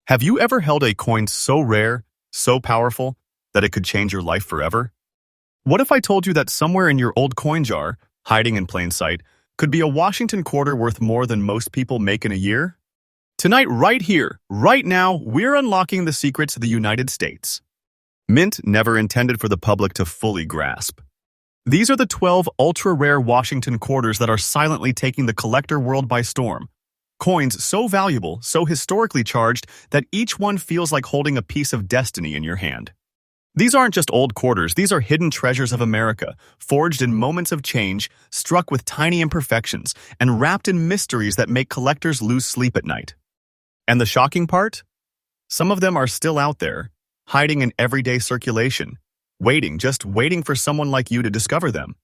Have you ever held a coin so rare, so powerful, that it could change your life forever? What if I told you that somewhere in your old coin jar, hiding in plain sight, could be a Washington quarter worth more than most people make in a year? Tonight, right here, right now, we're unlocking the secrets of the United States. Mint never intended for the public to fully grasp. These are the 12 ultra-rare Washington quarters that are silently taking the collector world by storm. Coins so valuable, so historically charged, that each one feels like holding a piece of destiny in your hand. These aren't just old quarters, these are hidden treasures of America, forged in moments of change, struck with tiny imperfections, and wrapped in mysteries that make collectors lose sleep at night. And the shocking part? Some of them are still out there, hiding in everyday circulation, just waiting for someone like you to discover them.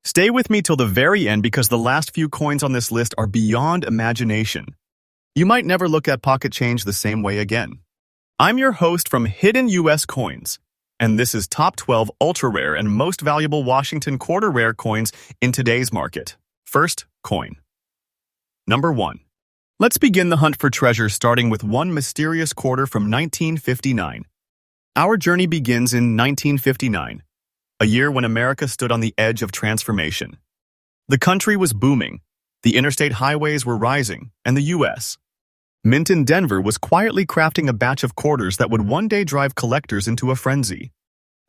Stay with me till the very end because the last few coins on this list are beyond imagination. You might never look at pocket change the same way again. I'm your host from Hidden US Coins, and this is Top 12 Ultra-Rare and Most Valuable Washington Quarter-Rare Coins in today's market. First, coin. Number 1. Let's begin the hunt for treasure starting with one mysterious quarter from 1959. Our journey begins in 1959. A year when America stood on the edge of transformation. The country was booming, the interstate highways were rising, and the U.S. Mint in Denver was quietly crafting a batch of quarters that would one day drive collectors into a frenzy.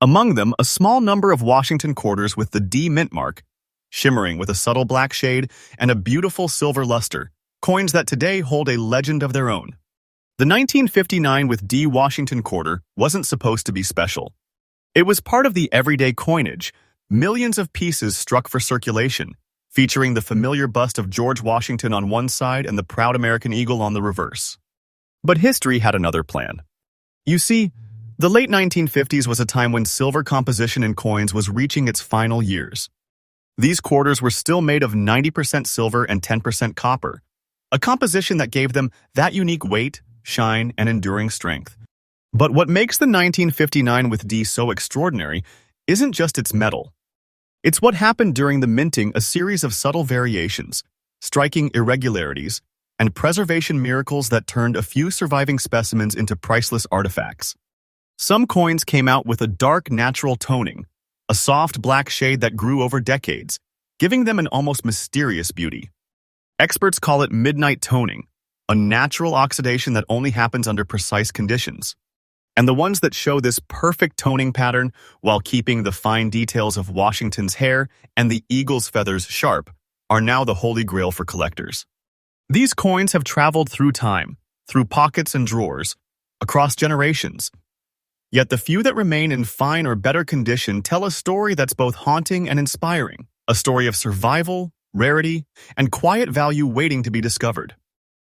Among them, a small number of Washington quarters with the D Mint mark, shimmering with a subtle black shade and a beautiful silver luster, coins that today hold a legend of their own. The 1959 with D Washington quarter wasn't supposed to be special. It was part of the everyday coinage, millions of pieces struck for circulation, featuring the familiar bust of George Washington on one side and the proud American eagle on the reverse. But history had another plan. You see, the late 1950s was a time when silver composition in coins was reaching its final years. These quarters were still made of 90% silver and 10% copper, a composition that gave them that unique weight, shine, and enduring strength. But what makes the 1959 with D so extraordinary isn't just its metal. It's what happened during the minting, a series of subtle variations, striking irregularities, and preservation miracles that turned a few surviving specimens into priceless artifacts. Some coins came out with a dark natural toning, a soft black shade that grew over decades, giving them an almost mysterious beauty. Experts call it midnight toning, a natural oxidation that only happens under precise conditions. And the ones that show this perfect toning pattern while keeping the fine details of Washington's hair and the eagle's feathers sharp are now the holy grail for collectors. These coins have traveled through time, through pockets and drawers, across generations. Yet the few that remain in fine or better condition tell a story that's both haunting and inspiring, a story of survival, rarity, and quiet value waiting to be discovered.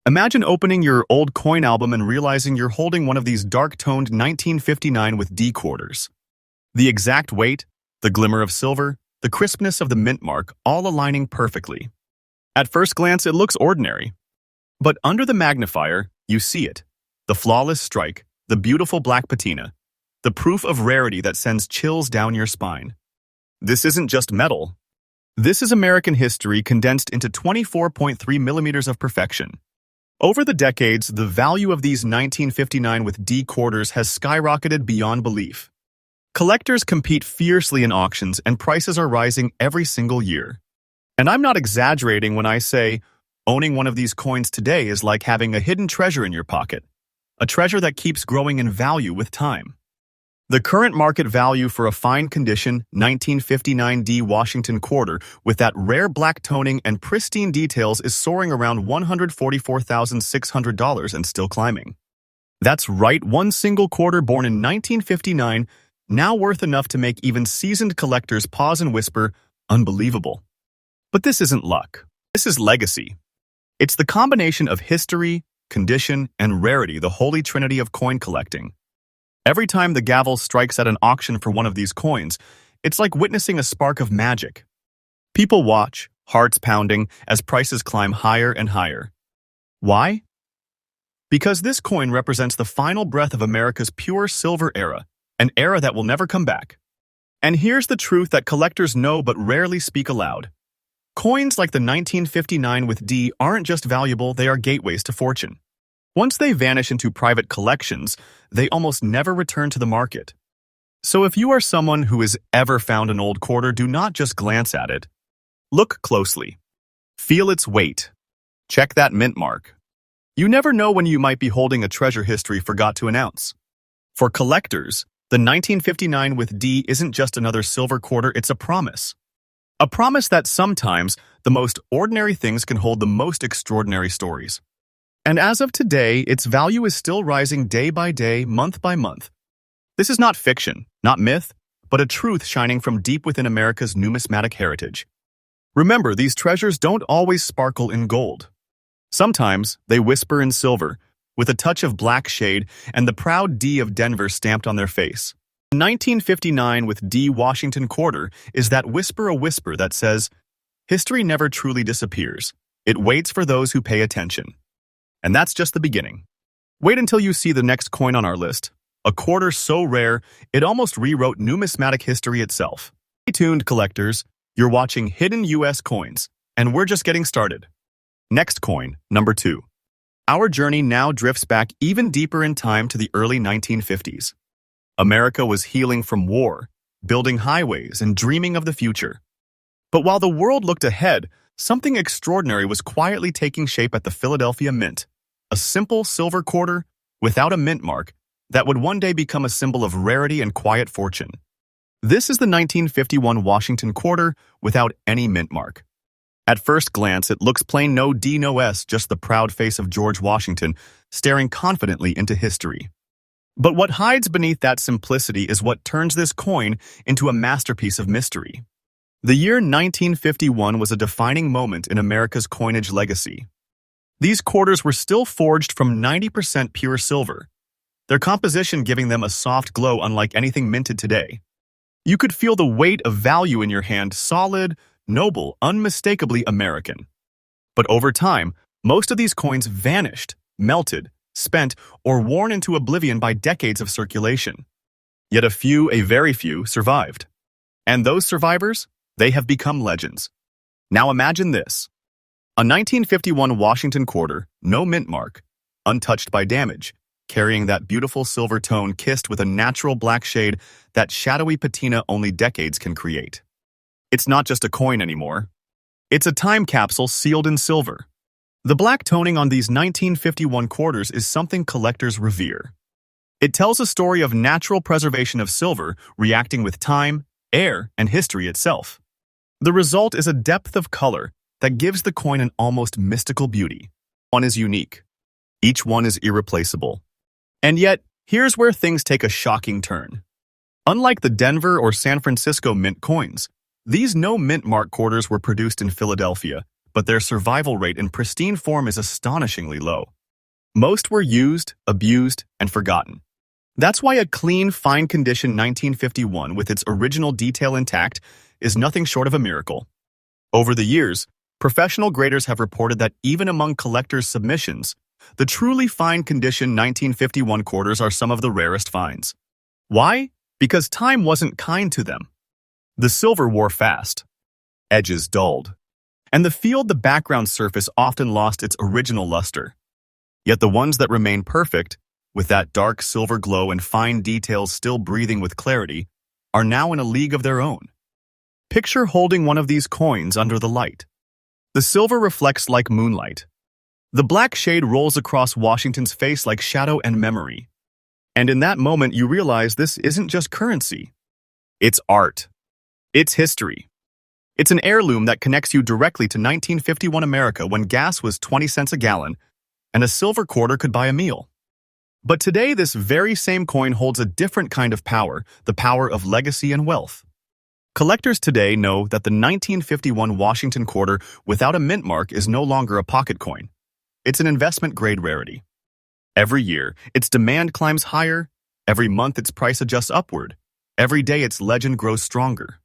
Imagine opening your old coin album and realizing you're holding one of these dark-toned 1959 with D quarters. The exact weight, the glimmer of silver, the crispness of the mint mark, all aligning perfectly. At first glance, it looks ordinary. But under the magnifier, you see it. The flawless strike, the beautiful black patina, the proof of rarity that sends chills down your spine. This isn't just metal. This is American history condensed into 24.3 millimeters of perfection. Over the decades, the value of these 1959 with D quarters has skyrocketed beyond belief. Collectors compete fiercely in auctions and prices are rising every single year. And I'm not exaggerating when I say owning one of these coins today is like having a hidden treasure in your pocket, a treasure that keeps growing in value with time. The current market value for a fine condition 1959 D Washington quarter with that rare black toning and pristine details is soaring around $144,600 and still climbing. That's right, one single quarter born in 1959, now worth enough to make even seasoned collectors pause and whisper, unbelievable. But this isn't luck. This is legacy. It's the combination of history, condition, and rarity, the holy trinity of coin collecting. Every time the gavel strikes at an auction for one of these coins, it's like witnessing a spark of magic. People watch, hearts pounding, as prices climb higher and higher. Why? Because this coin represents the final breath of America's pure silver era, an era that will never come back. And here's the truth that collectors know but rarely speak aloud. Coins like the 1959 with D aren't just valuable, they are gateways to fortune. Once they vanish into private collections, they almost never return to the market. So if you are someone who has ever found an old quarter, do not just glance at it. Look closely. Feel its weight. Check that mint mark. You never know when you might be holding a treasure history forgot to announce. For collectors, the 1959 with D isn't just another silver quarter, it's a promise. A promise that sometimes the most ordinary things can hold the most extraordinary stories. And as of today, its value is still rising day by day, month by month. This is not fiction, not myth, but a truth shining from deep within America's numismatic heritage. Remember, these treasures don't always sparkle in gold. Sometimes they whisper in silver, with a touch of black shade and the proud D of Denver stamped on their face. The 1959 with D Washington quarter is that whisper, a whisper that says, history never truly disappears. It waits for those who pay attention. And that's just the beginning. Wait until you see the next coin on our list. A quarter so rare, it almost rewrote numismatic history itself. Stay tuned, collectors. You're watching Hidden U.S. Coins, and we're just getting started. Next coin, number 2. Our journey now drifts back even deeper in time to the early 1950s. America was healing from war, building highways, and dreaming of the future. But while the world looked ahead, something extraordinary was quietly taking shape at the Philadelphia Mint. A simple silver quarter, without a mint mark, that would one day become a symbol of rarity and quiet fortune. This is the 1951 Washington quarter without any mint mark. At first glance, it looks plain, no D, no S, just the proud face of George Washington, staring confidently into history. But what hides beneath that simplicity is what turns this coin into a masterpiece of mystery. The year 1951 was a defining moment in America's coinage legacy. These quarters were still forged from 90% pure silver, their composition giving them a soft glow unlike anything minted today. You could feel the weight of value in your hand, solid, noble, unmistakably American. But over time, most of these coins vanished, melted, spent, or worn into oblivion by decades of circulation. Yet a very few, survived. And those survivors, they have become legends. Now imagine this. A 1951 Washington quarter, no mint mark, untouched by damage, carrying that beautiful silver tone kissed with a natural black shade, that shadowy patina only decades can create. It's not just a coin anymore. It's a time capsule sealed in silver. The black toning on these 1951 quarters is something collectors revere. It tells a story of natural preservation of silver reacting with time, air, and history itself. The result is a depth of color that gives the coin an almost mystical beauty. One is unique. Each one is irreplaceable. And yet, here's where things take a shocking turn. Unlike the Denver or San Francisco mint coins, these no mint mark quarters were produced in Philadelphia, but their survival rate in pristine form is astonishingly low. Most were used, abused, and forgotten. That's why a clean, fine-condition 1951 with its original detail intact is nothing short of a miracle. Over the years, professional graders have reported that even among collectors' submissions, the truly fine-condition 1951 quarters are some of the rarest finds. Why? Because time wasn't kind to them. The silver wore fast, edges dulled, and the background surface often lost its original luster. Yet the ones that remain perfect, with that dark silver glow and fine details still breathing with clarity, are now in a league of their own. Picture holding one of these coins under the light. The silver reflects like moonlight. The black shade rolls across Washington's face like shadow and memory. And in that moment, you realize this isn't just currency. It's art. It's history. It's an heirloom that connects you directly to 1951 America when gas was 20 cents a gallon and a silver quarter could buy a meal. But today, this very same coin holds a different kind of power, the power of legacy and wealth. Collectors today know that the 1951 Washington quarter without a mint mark is no longer a pocket coin. It's an investment-grade rarity. Every year, its demand climbs higher. Every month, its price adjusts upward. Every day, its legend grows stronger.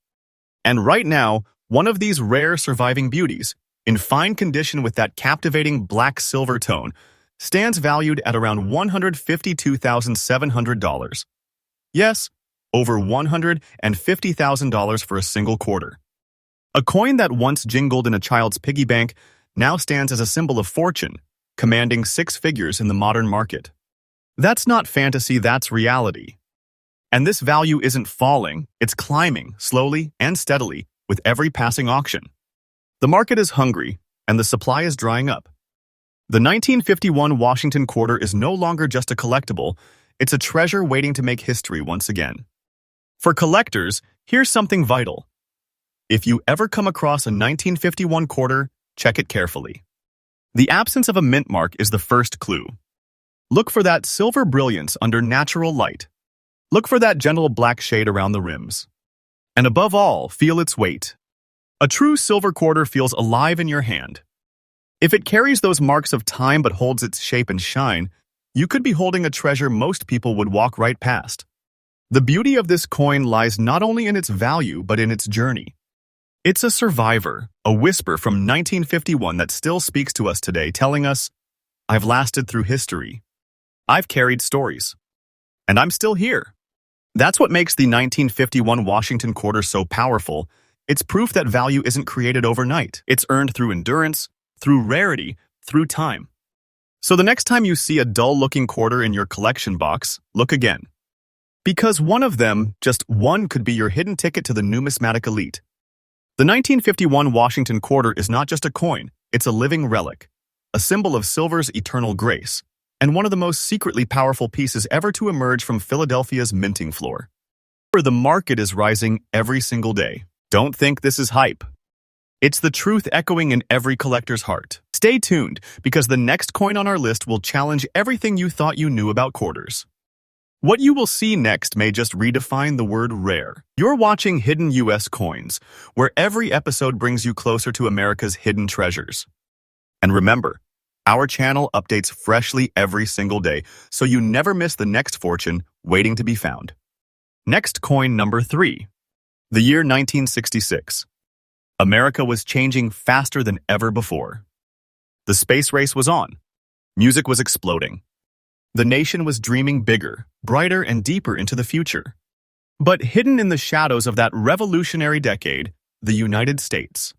And right now, one of these rare surviving beauties, in fine condition with that captivating black-silver tone, stands valued at around $152,700. Yes, over $150,000 for a single quarter. A coin that once jingled in a child's piggy bank now stands as a symbol of fortune, commanding six figures in the modern market. That's not fantasy, that's reality. And this value isn't falling, it's climbing, slowly and steadily, with every passing auction. The market is hungry, and the supply is drying up. The 1951 Washington Quarter is no longer just a collectible, it's a treasure waiting to make history once again. For collectors, here's something vital. If you ever come across a 1951 quarter, check it carefully. The absence of a mint mark is the first clue. Look for that silver brilliance under natural light. Look for that gentle black shade around the rims. And above all, feel its weight. A true silver quarter feels alive in your hand. If it carries those marks of time but holds its shape and shine, you could be holding a treasure most people would walk right past. The beauty of this coin lies not only in its value but in its journey. It's a survivor, a whisper from 1951 that still speaks to us today, telling us, I've lasted through history. I've carried stories. And I'm still here. That's what makes the 1951 Washington Quarter so powerful. It's proof that value isn't created overnight. It's earned through endurance, through rarity, through time. So the next time you see a dull-looking quarter in your collection box, look again. Because one of them, just one, could be your hidden ticket to the numismatic elite. The 1951 Washington Quarter is not just a coin, it's a living relic, a symbol of silver's eternal grace, and one of the most secretly powerful pieces ever to emerge from Philadelphia's minting floor. The market is rising every single day. Don't think this is hype. It's the truth echoing in every collector's heart. Stay tuned, because the next coin on our list will challenge everything you thought you knew about quarters. What you will see next may just redefine the word rare. You're watching Hidden US Coins, where every episode brings you closer to America's hidden treasures. And remember, our channel updates freshly every single day, so you never miss the next fortune waiting to be found. Next coin number 3. The year 1966. America was changing faster than ever before. The space race was on. Music was exploding. The nation was dreaming bigger, brighter, and deeper into the future. But hidden in the shadows of that revolutionary decade, the United States.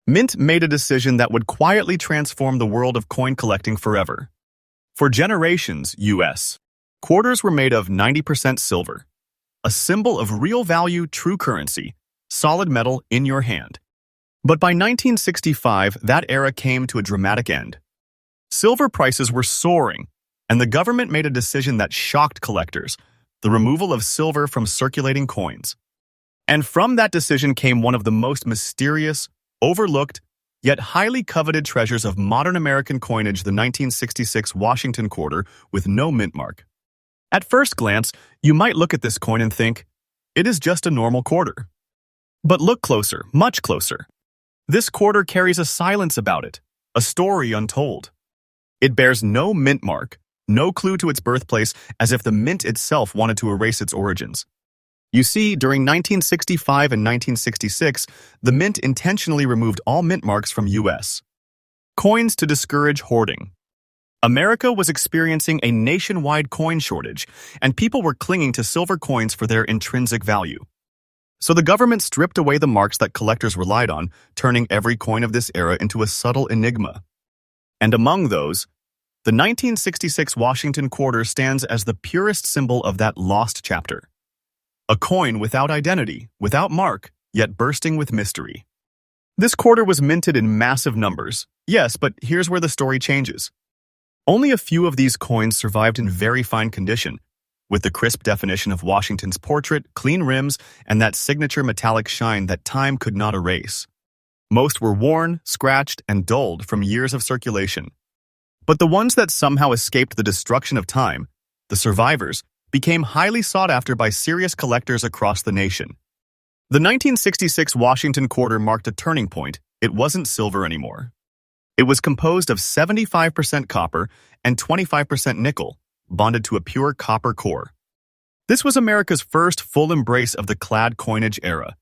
Mint made a decision that would quietly transform the world of coin collecting forever. For generations, U.S. quarters were made of 90% silver, a symbol of real value, true currency, solid metal in your hand. But by 1965, that era came to a dramatic end. Silver prices were soaring, and the government made a decision that shocked collectors, the removal of silver from circulating coins. And from that decision came one of the most mysterious, overlooked, yet highly coveted treasures of modern American coinage, the 1966 Washington Quarter with no mint mark. At first glance, you might look at this coin and think, it is just a normal quarter. But look closer, much closer. This quarter carries a silence about it, a story untold. It bears no mint mark, no clue to its birthplace, as if the mint itself wanted to erase its origins. You see, during 1965 and 1966, the mint intentionally removed all mint marks from U.S. coins to discourage hoarding. America was experiencing a nationwide coin shortage, and people were clinging to silver coins for their intrinsic value. So the government stripped away the marks that collectors relied on, turning every coin of this era into a subtle enigma. And among those, the 1966 Washington Quarter stands as the purest symbol of that lost chapter. A coin without identity, without mark, yet bursting with mystery. This quarter was minted in massive numbers. Yes, but here's where the story changes. Only a few of these coins survived in very fine condition, with the crisp definition of Washington's portrait, clean rims, and that signature metallic shine that time could not erase. Most were worn, scratched, and dulled from years of circulation. But the ones that somehow escaped the destruction of time, the survivors, became highly sought after by serious collectors across the nation. The 1966 Washington Quarter marked a turning point. It wasn't silver anymore. It was composed of 75% copper and 25% nickel, bonded to a pure copper core. This was America's first full embrace of the clad coinage era,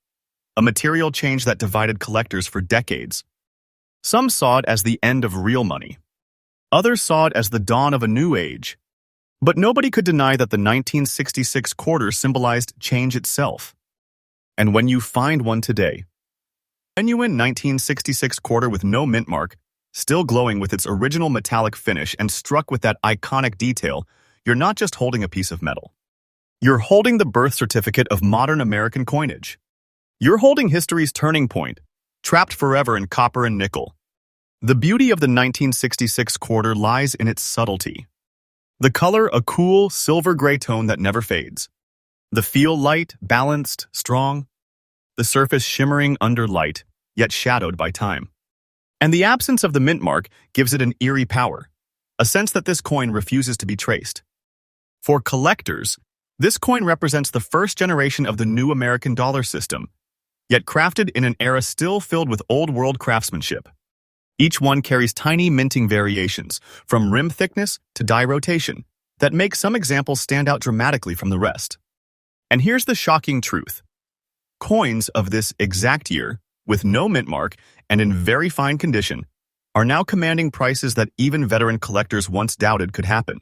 a material change that divided collectors for decades. Some saw it as the end of real money. Others saw it as the dawn of a new age. But nobody could deny that the 1966 quarter symbolized change itself. And when you find one today, genuine 1966 quarter with no mint mark, still glowing with its original metallic finish and struck with that iconic detail, you're not just holding a piece of metal. You're holding the birth certificate of modern American coinage. You're holding history's turning point, trapped forever in copper and nickel. The beauty of the 1966 quarter lies in its subtlety. The color, a cool, silver-gray tone that never fades. The feel, light, balanced, strong. The surface shimmering under light, yet shadowed by time. And the absence of the mint mark gives it an eerie power, a sense that this coin refuses to be traced. For collectors, this coin represents the first generation of the new American dollar system, yet crafted in an era still filled with old-world craftsmanship. Each one carries tiny minting variations, from rim thickness to die rotation, that make some examples stand out dramatically from the rest. And here's the shocking truth. Coins of this exact year, with no mint mark and in very fine condition, are now commanding prices that even veteran collectors once doubted could happen.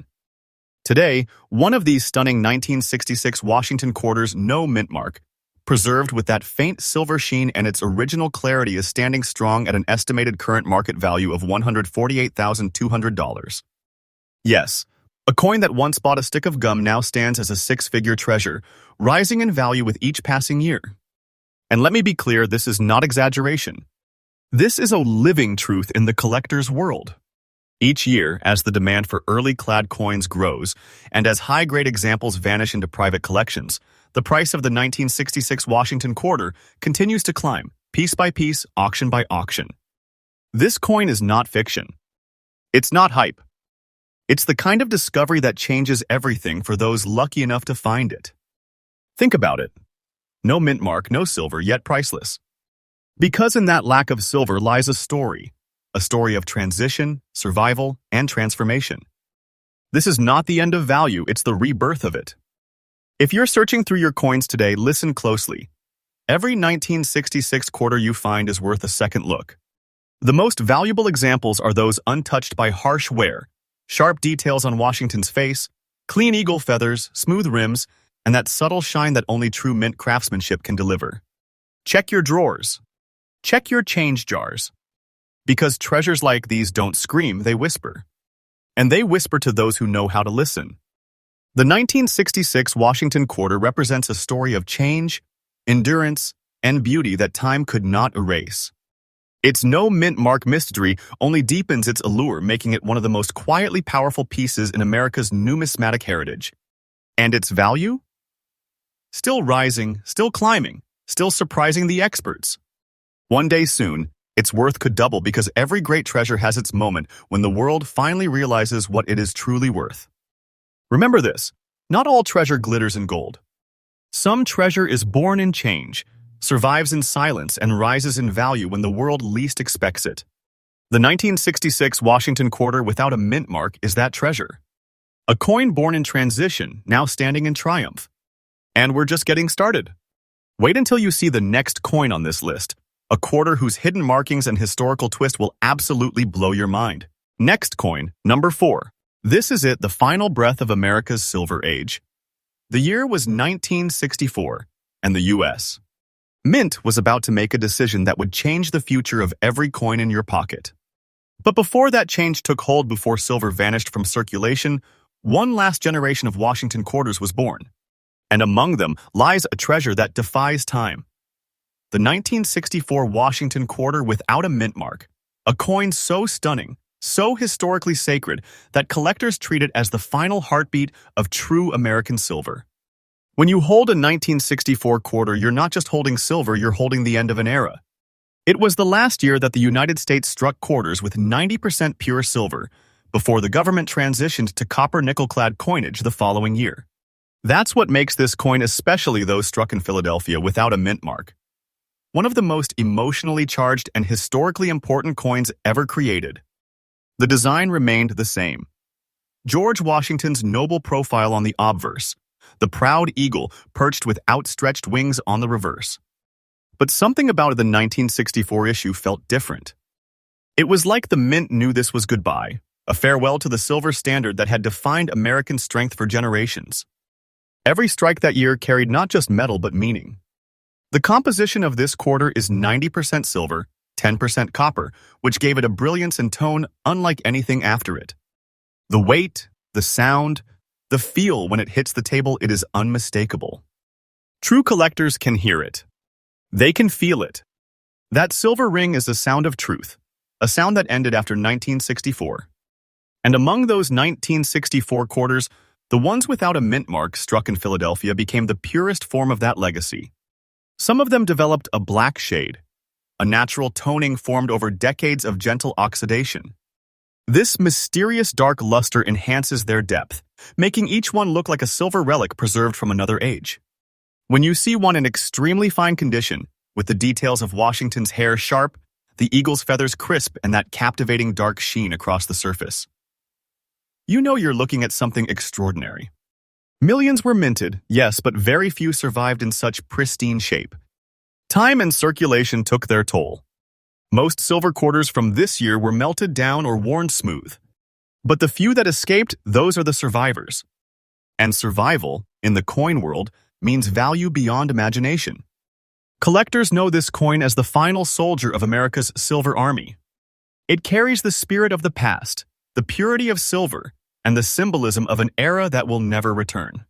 Today, one of these stunning 1966 Washington quarters no mint mark, preserved with that faint silver sheen and its original clarity, is standing strong at an estimated current market value of $148,200. Yes, a coin that once bought a stick of gum now stands as a six-figure treasure, rising in value with each passing year. And let me be clear, this is not exaggeration. This is a living truth in the collector's world. Each year, as the demand for early clad coins grows, and as high-grade examples vanish into private collections, the price of the 1966 Washington quarter continues to climb, piece by piece, auction by auction. This coin is not fiction. It's not hype. It's the kind of discovery that changes everything for those lucky enough to find it. Think about it. No mint mark, no silver, yet priceless. Because in that lack of silver lies a story of transition, survival, and transformation. This is not the end of value, it's the rebirth of it. If you're searching through your coins today, listen closely. Every 1966 quarter you find is worth a second look. The most valuable examples are those untouched by harsh wear, sharp details on Washington's face, clean eagle feathers, smooth rims, and that subtle shine that only true mint craftsmanship can deliver. Check your drawers. Check your change jars. Because treasures like these don't scream, they whisper. And they whisper to those who know how to listen. The 1966 Washington quarter represents a story of change, endurance, and beauty that time could not erase. Its no mint mark mystery only deepens its allure, making it one of the most quietly powerful pieces in America's numismatic heritage. And its value? Still rising, still climbing, still surprising the experts. One day soon, its worth could double because every great treasure has its moment when the world finally realizes what it is truly worth. Remember this, not all treasure glitters in gold. Some treasure is born in change, survives in silence, and rises in value when the world least expects it. The 1966 Washington quarter without a mint mark is that treasure. A coin born in transition, now standing in triumph. And we're just getting started. Wait until you see the next coin on this list, a quarter whose hidden markings and historical twist will absolutely blow your mind. Next coin, number 4. This is it, the final breath of America's Silver Age. The year was 1964, and the U.S. Mint was about to make a decision that would change the future of every coin in your pocket. But before that change took hold, before silver vanished from circulation, one last generation of Washington quarters was born. And among them lies a treasure that defies time. The 1964 Washington quarter without a mint mark, a coin so stunning, so historically sacred, that collectors treat it as the final heartbeat of true American silver. When you hold a 1964 quarter, you're not just holding silver, you're holding the end of an era. It was the last year that the United States struck quarters with 90% pure silver, before the government transitioned to copper nickel-clad coinage the following year. That's what makes this coin, especially those struck in Philadelphia, without a mint mark, one of the most emotionally charged and historically important coins ever created. The design remained the same. George Washington's noble profile on the obverse, the proud eagle perched with outstretched wings on the reverse. But something about the 1964 issue felt different. It was like the mint knew this was goodbye, a farewell to the silver standard that had defined American strength for generations. Every strike that year carried not just metal but meaning. The composition of this quarter is 90% silver, 10% copper, which gave it a brilliance and tone unlike anything after it. The weight, the sound, the feel when it hits the table, it is unmistakable. True collectors can hear it. They can feel it. That silver ring is the sound of truth, a sound that ended after 1964. And among those 1964 quarters, the ones without a mint mark struck in Philadelphia became the purest form of that legacy. Some of them developed a black shade, a natural toning formed over decades of gentle oxidation. This mysterious dark luster enhances their depth, making each one look like a silver relic preserved from another age. When you see one in extremely fine condition, with the details of Washington's hair sharp, the eagle's feathers crisp, and that captivating dark sheen across the surface, you know you're looking at something extraordinary. Millions were minted, yes, but very few survived in such pristine shape. Time and circulation took their toll. Most silver quarters from this year were melted down or worn smooth. But the few that escaped, those are the survivors. And survival, in the coin world, means value beyond imagination. Collectors know this coin as the final soldier of America's silver army. It carries the spirit of the past, the purity of silver, and the symbolism of an era that will never return.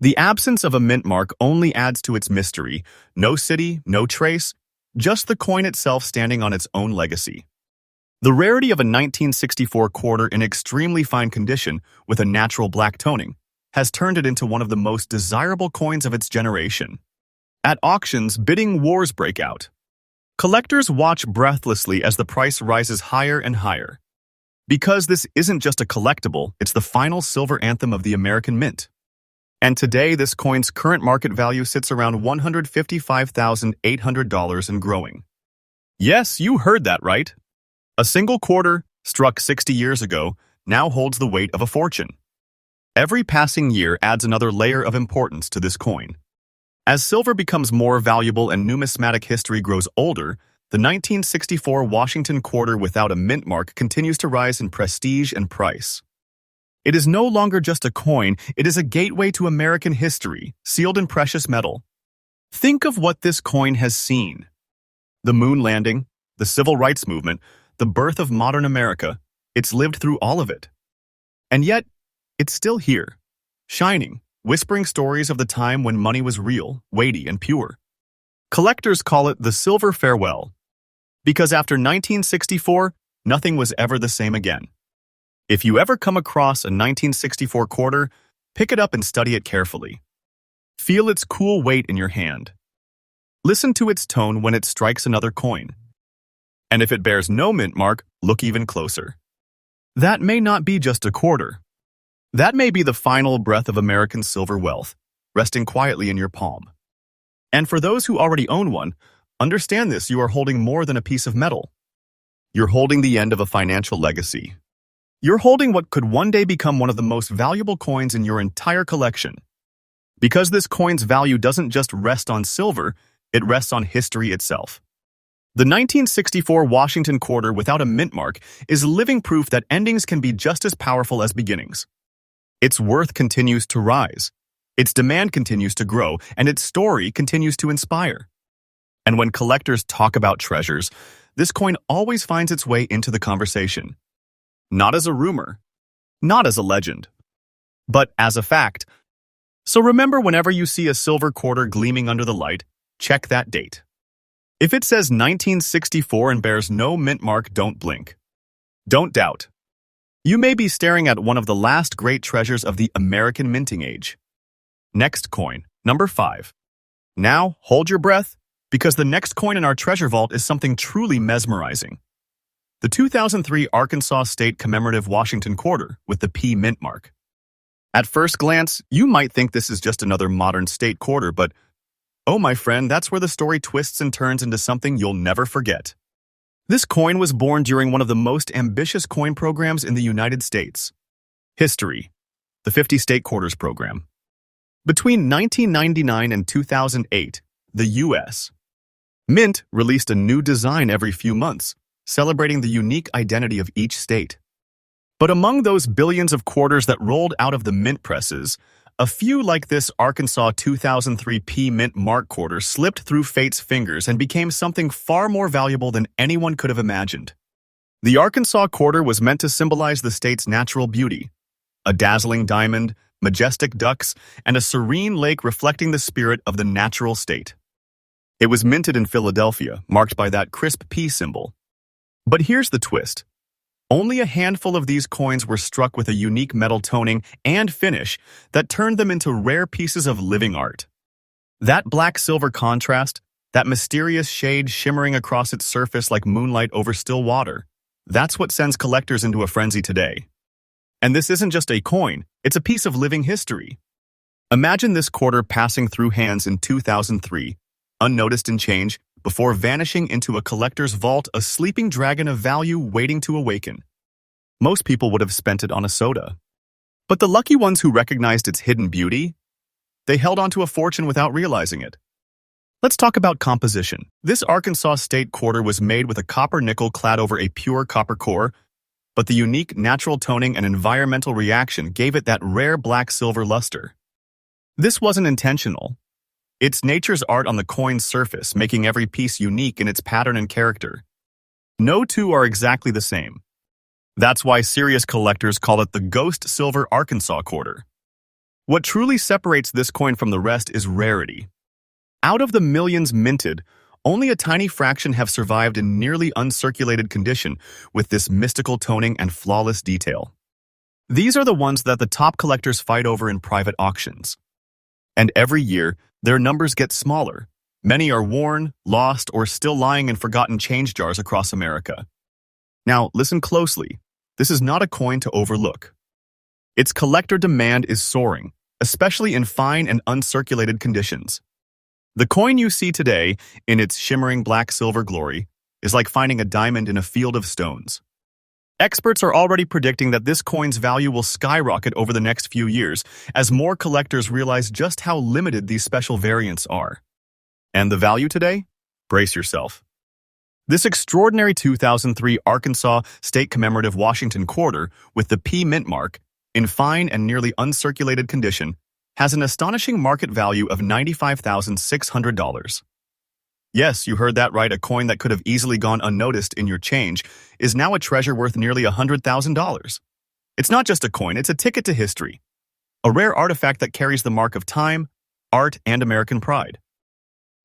The absence of a mint mark only adds to its mystery. No city, no trace, just the coin itself standing on its own legacy. The rarity of a 1964 quarter in extremely fine condition with a natural black toning has turned it into one of the most desirable coins of its generation. At auctions, bidding wars break out. Collectors watch breathlessly as the price rises higher and higher. Because this isn't just a collectible, it's the final silver anthem of the American Mint. And today, this coin's current market value sits around $155,800 and growing. Yes, you heard that right. A single quarter, struck 60 years ago, now holds the weight of a fortune. Every passing year adds another layer of importance to this coin. As silver becomes more valuable and numismatic history grows older, the 1964 Washington quarter without a mint mark continues to rise in prestige and price. It is no longer just a coin, it is a gateway to American history, sealed in precious metal. Think of what this coin has seen. The moon landing, the civil rights movement, the birth of modern America, it's lived through all of it. And yet, it's still here, shining, whispering stories of the time when money was real, weighty, and pure. Collectors call it the silver farewell, because after 1964, nothing was ever the same again. If you ever come across a 1964 quarter, pick it up and study it carefully. Feel its cool weight in your hand. Listen to its tone when it strikes another coin. And if it bears no mint mark, look even closer. That may not be just a quarter. That may be the final breath of American silver wealth, resting quietly in your palm. And for those who already own one, understand this: you are holding more than a piece of metal. You're holding the end of a financial legacy. You're holding what could one day become one of the most valuable coins in your entire collection. Because this coin's value doesn't just rest on silver, it rests on history itself. The 1964 Washington quarter without a mint mark is living proof that endings can be just as powerful as beginnings. Its worth continues to rise, its demand continues to grow, and its story continues to inspire. And when collectors talk about treasures, this coin always finds its way into the conversation. Not as a rumor, not as a legend, but as a fact. So remember, whenever you see a silver quarter gleaming under the light, check that date. If it says 1964 and bears no mint mark, don't blink. Don't doubt. You may be staring at one of the last great treasures of the American minting age. Next coin, number 5. Now, hold your breath, because the next coin in our treasure vault is something truly mesmerizing. The 2003 Arkansas State Commemorative Washington Quarter with the P mint mark. At first glance, you might think this is just another modern state quarter, but oh, my friend, that's where the story twists and turns into something you'll never forget. This coin was born during one of the most ambitious coin programs in the United States. History: the 50 State Quarters Program. Between 1999 and 2008, the U.S. Mint released a new design every few months, celebrating the unique identity of each state. But among those billions of quarters that rolled out of the mint presses, A few like this Arkansas 2003 P Mint Mark quarter slipped through fate's fingers and became something far more valuable than anyone could have imagined. The Arkansas quarter was meant to symbolize the state's natural beauty, a dazzling diamond, majestic ducks, and a serene lake reflecting the spirit of the natural state. It was minted in Philadelphia, marked by that crisp P symbol. But here's the twist. Only a handful of these coins were struck with a unique metal toning and finish that turned them into rare pieces of living art. That black-silver contrast, that mysterious shade shimmering across its surface like moonlight over still water, that's what sends collectors into a frenzy today. And this isn't just a coin, it's a piece of living history. Imagine this quarter passing through hands in 2003, unnoticed in change, before vanishing into a collector's vault, a sleeping dragon of value waiting to awaken. Most people would have spent it on a soda. But the lucky ones who recognized its hidden beauty, they held onto a fortune without realizing it. Let's talk about composition. This Arkansas State quarter was made with a copper nickel clad over a pure copper core, but the unique natural toning and environmental reaction gave it that rare black-silver luster. This wasn't intentional. It's nature's art on the coin's surface, making every piece unique in its pattern and character. No two are exactly the same. That's why serious collectors call it the Ghost Silver Arkansas quarter. What truly separates this coin from the rest is rarity. Out of the millions minted, only a tiny fraction have survived in nearly uncirculated condition with this mystical toning and flawless detail. These are the ones that the top collectors fight over in private auctions. And every year, their numbers get smaller. Many are worn, lost, or still lying in forgotten change jars across America. Now, listen closely. This is not a coin to overlook. Its collector demand is soaring, especially in fine and uncirculated conditions. The coin you see today, in its shimmering black-silver glory, is like finding a diamond in a field of stones. Experts are already predicting that this coin's value will skyrocket over the next few years as more collectors realize just how limited these special variants are. And the value today? Brace yourself. This extraordinary 2003 Arkansas State Commemorative Washington quarter with the P Mint mark, in fine and nearly uncirculated condition, has an astonishing market value of $95,600. Yes, you heard that right, a coin that could have easily gone unnoticed in your change is now a treasure worth nearly $100,000. It's not just a coin, it's a ticket to history. A rare artifact that carries the mark of time, art, and American pride.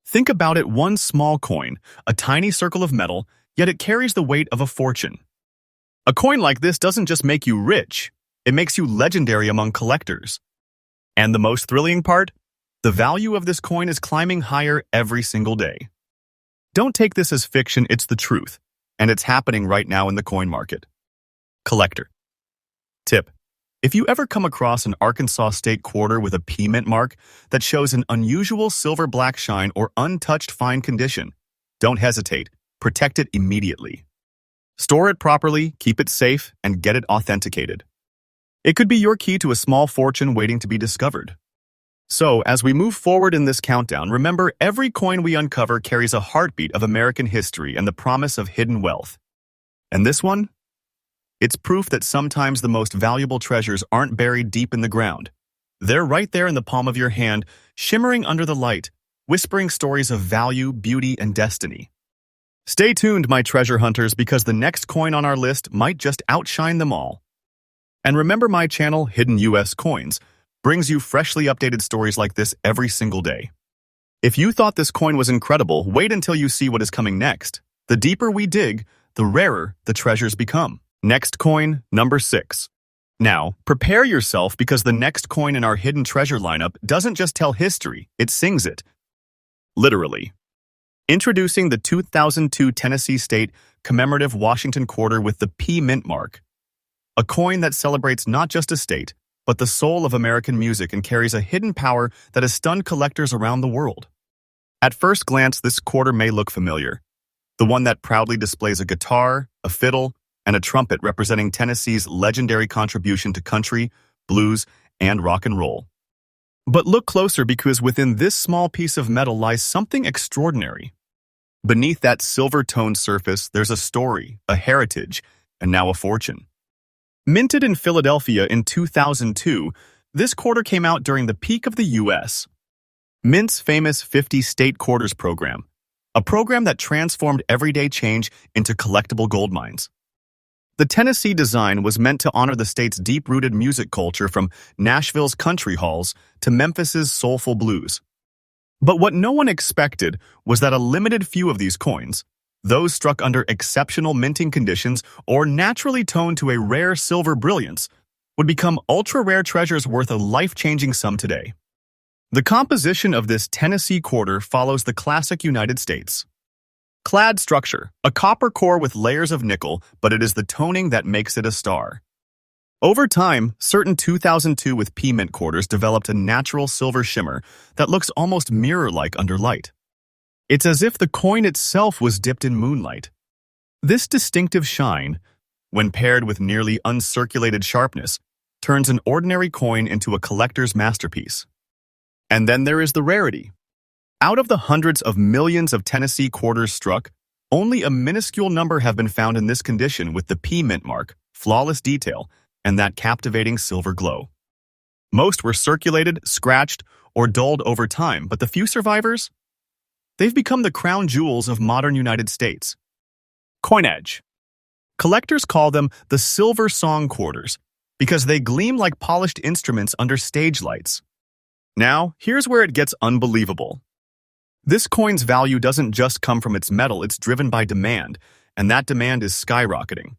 Think about it, one small coin, a tiny circle of metal, yet it carries the weight of a fortune. A coin like this doesn't just make you rich, it makes you legendary among collectors. And the most thrilling part? The value of this coin is climbing higher every single day. Don't take this as fiction, it's the truth, and it's happening right now in the coin market. Collector. Tip: if you ever come across an Arkansas State quarter with a P Mint mark that shows an unusual silver-black shine or untouched fine condition, don't hesitate, protect it immediately. Store it properly, keep it safe, and get it authenticated. It could be your key to a small fortune waiting to be discovered. So, as we move forward in this countdown, remember every coin we uncover carries a heartbeat of American history and the promise of hidden wealth. And this one? It's proof that sometimes the most valuable treasures aren't buried deep in the ground. They're right there in the palm of your hand, shimmering under the light, whispering stories of value, beauty, and destiny. Stay tuned, my treasure hunters, because the next coin on our list might just outshine them all. And remember, my channel, Hidden US Coins, brings you freshly updated stories like this every single day. If you thought this coin was incredible, wait until you see what is coming next. The deeper we dig, the rarer the treasures become. Next coin, number 6. Now, prepare yourself because the next coin in our hidden treasure lineup doesn't just tell history, it sings it. Literally. Introducing the 2002 Tennessee State Commemorative Washington quarter with the P Mint mark. A coin that celebrates not just a state, but the soul of American music and carries a hidden power that has stunned collectors around the world. At first glance, this quarter may look familiar. The one that proudly displays a guitar, a fiddle, and a trumpet representing Tennessee's legendary contribution to country, blues, and rock and roll. But look closer because within this small piece of metal lies something extraordinary. Beneath that silver-toned surface, there's a story, a heritage, and now a fortune. Minted in Philadelphia in 2002, This quarter came out during the peak of the U.S. Mint's famous 50 State Quarters program, a program that transformed everyday change into collectible gold mines. The Tennessee design was meant to honor the state's deep-rooted music culture from Nashville's country halls to Memphis's soulful blues. But what no one expected was that a limited few of these coins, those struck under exceptional minting conditions or naturally toned to a rare silver brilliance, would become ultra-rare treasures worth a life-changing sum today. The composition of this Tennessee quarter follows the classic United States. Clad structure, a copper core with layers of nickel, but it is the toning that makes it a star. Over time, certain 2002 with P Mint quarters developed a natural silver shimmer that looks almost mirror-like under light. It's as if the coin itself was dipped in moonlight. This distinctive shine, when paired with nearly uncirculated sharpness, turns an ordinary coin into a collector's masterpiece. And then there is the rarity. Out of the hundreds of millions of Tennessee quarters struck, only a minuscule number have been found in this condition with the P Mint mark, flawless detail, and that captivating silver glow. Most were circulated, scratched, or dulled over time, but the few survivors? They've become the crown jewels of modern United States. Coinedge. Collectors call them the Silver Song Quarters because they gleam like polished instruments under stage lights. Now, here's where it gets unbelievable. This coin's value doesn't just come from its metal, it's driven by demand, and that demand is skyrocketing.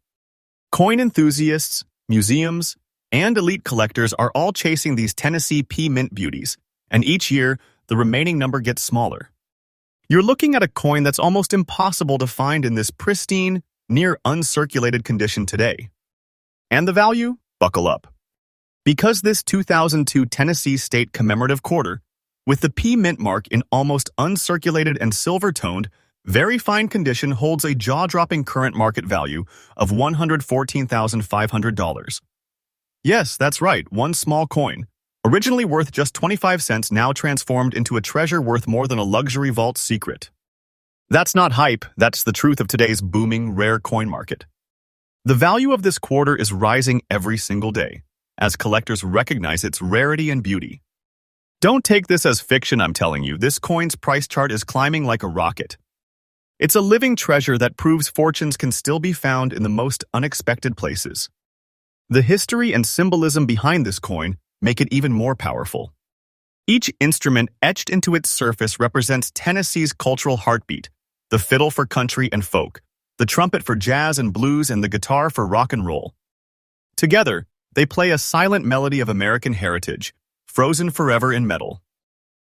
Coin enthusiasts, museums, and elite collectors are all chasing these Tennessee P Mint beauties, and each year, the remaining number gets smaller. You're looking at a coin that's almost impossible to find in this pristine, near uncirculated condition today. And the value? Buckle up. Because this 2002 Tennessee State commemorative quarter, with the P Mint mark in almost uncirculated and silver-toned, very fine condition holds a jaw-dropping current market value of $114,500. Yes, that's right, one small coin, originally worth just 25 cents, now transformed into a treasure worth more than a luxury vault secret. That's not hype, that's the truth of today's booming rare coin market. The value of this quarter is rising every single day, as collectors recognize its rarity and beauty. Don't take this as fiction, I'm telling you, this coin's price chart is climbing like a rocket. It's a living treasure that proves fortunes can still be found in the most unexpected places. The history and symbolism behind this coin make it even more powerful. Each instrument etched into its surface represents Tennessee's cultural heartbeat, the fiddle for country and folk, the trumpet for jazz and blues, and the guitar for rock and roll. Together, they play a silent melody of American heritage, frozen forever in metal.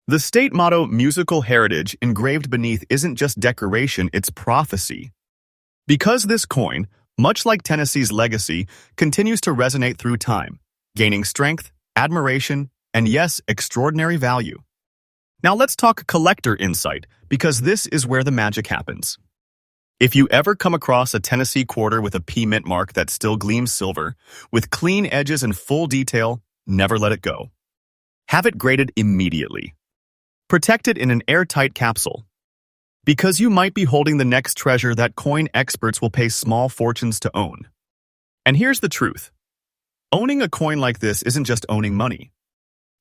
The state motto, musical heritage, engraved beneath isn't just decoration, it's prophecy. Because this coin, much like Tennessee's legacy, continues to resonate through time, gaining strength, admiration, and yes, extraordinary value. Now let's talk collector insight, because this is where the magic happens. If you ever come across a Tennessee quarter with a P Mint mark that still gleams silver, with clean edges and full detail, never let it go. Have it graded immediately. Protect it in an airtight capsule. Because you might be holding the next treasure that coin experts will pay small fortunes to own. And here's the truth. Owning a coin like this isn't just owning money.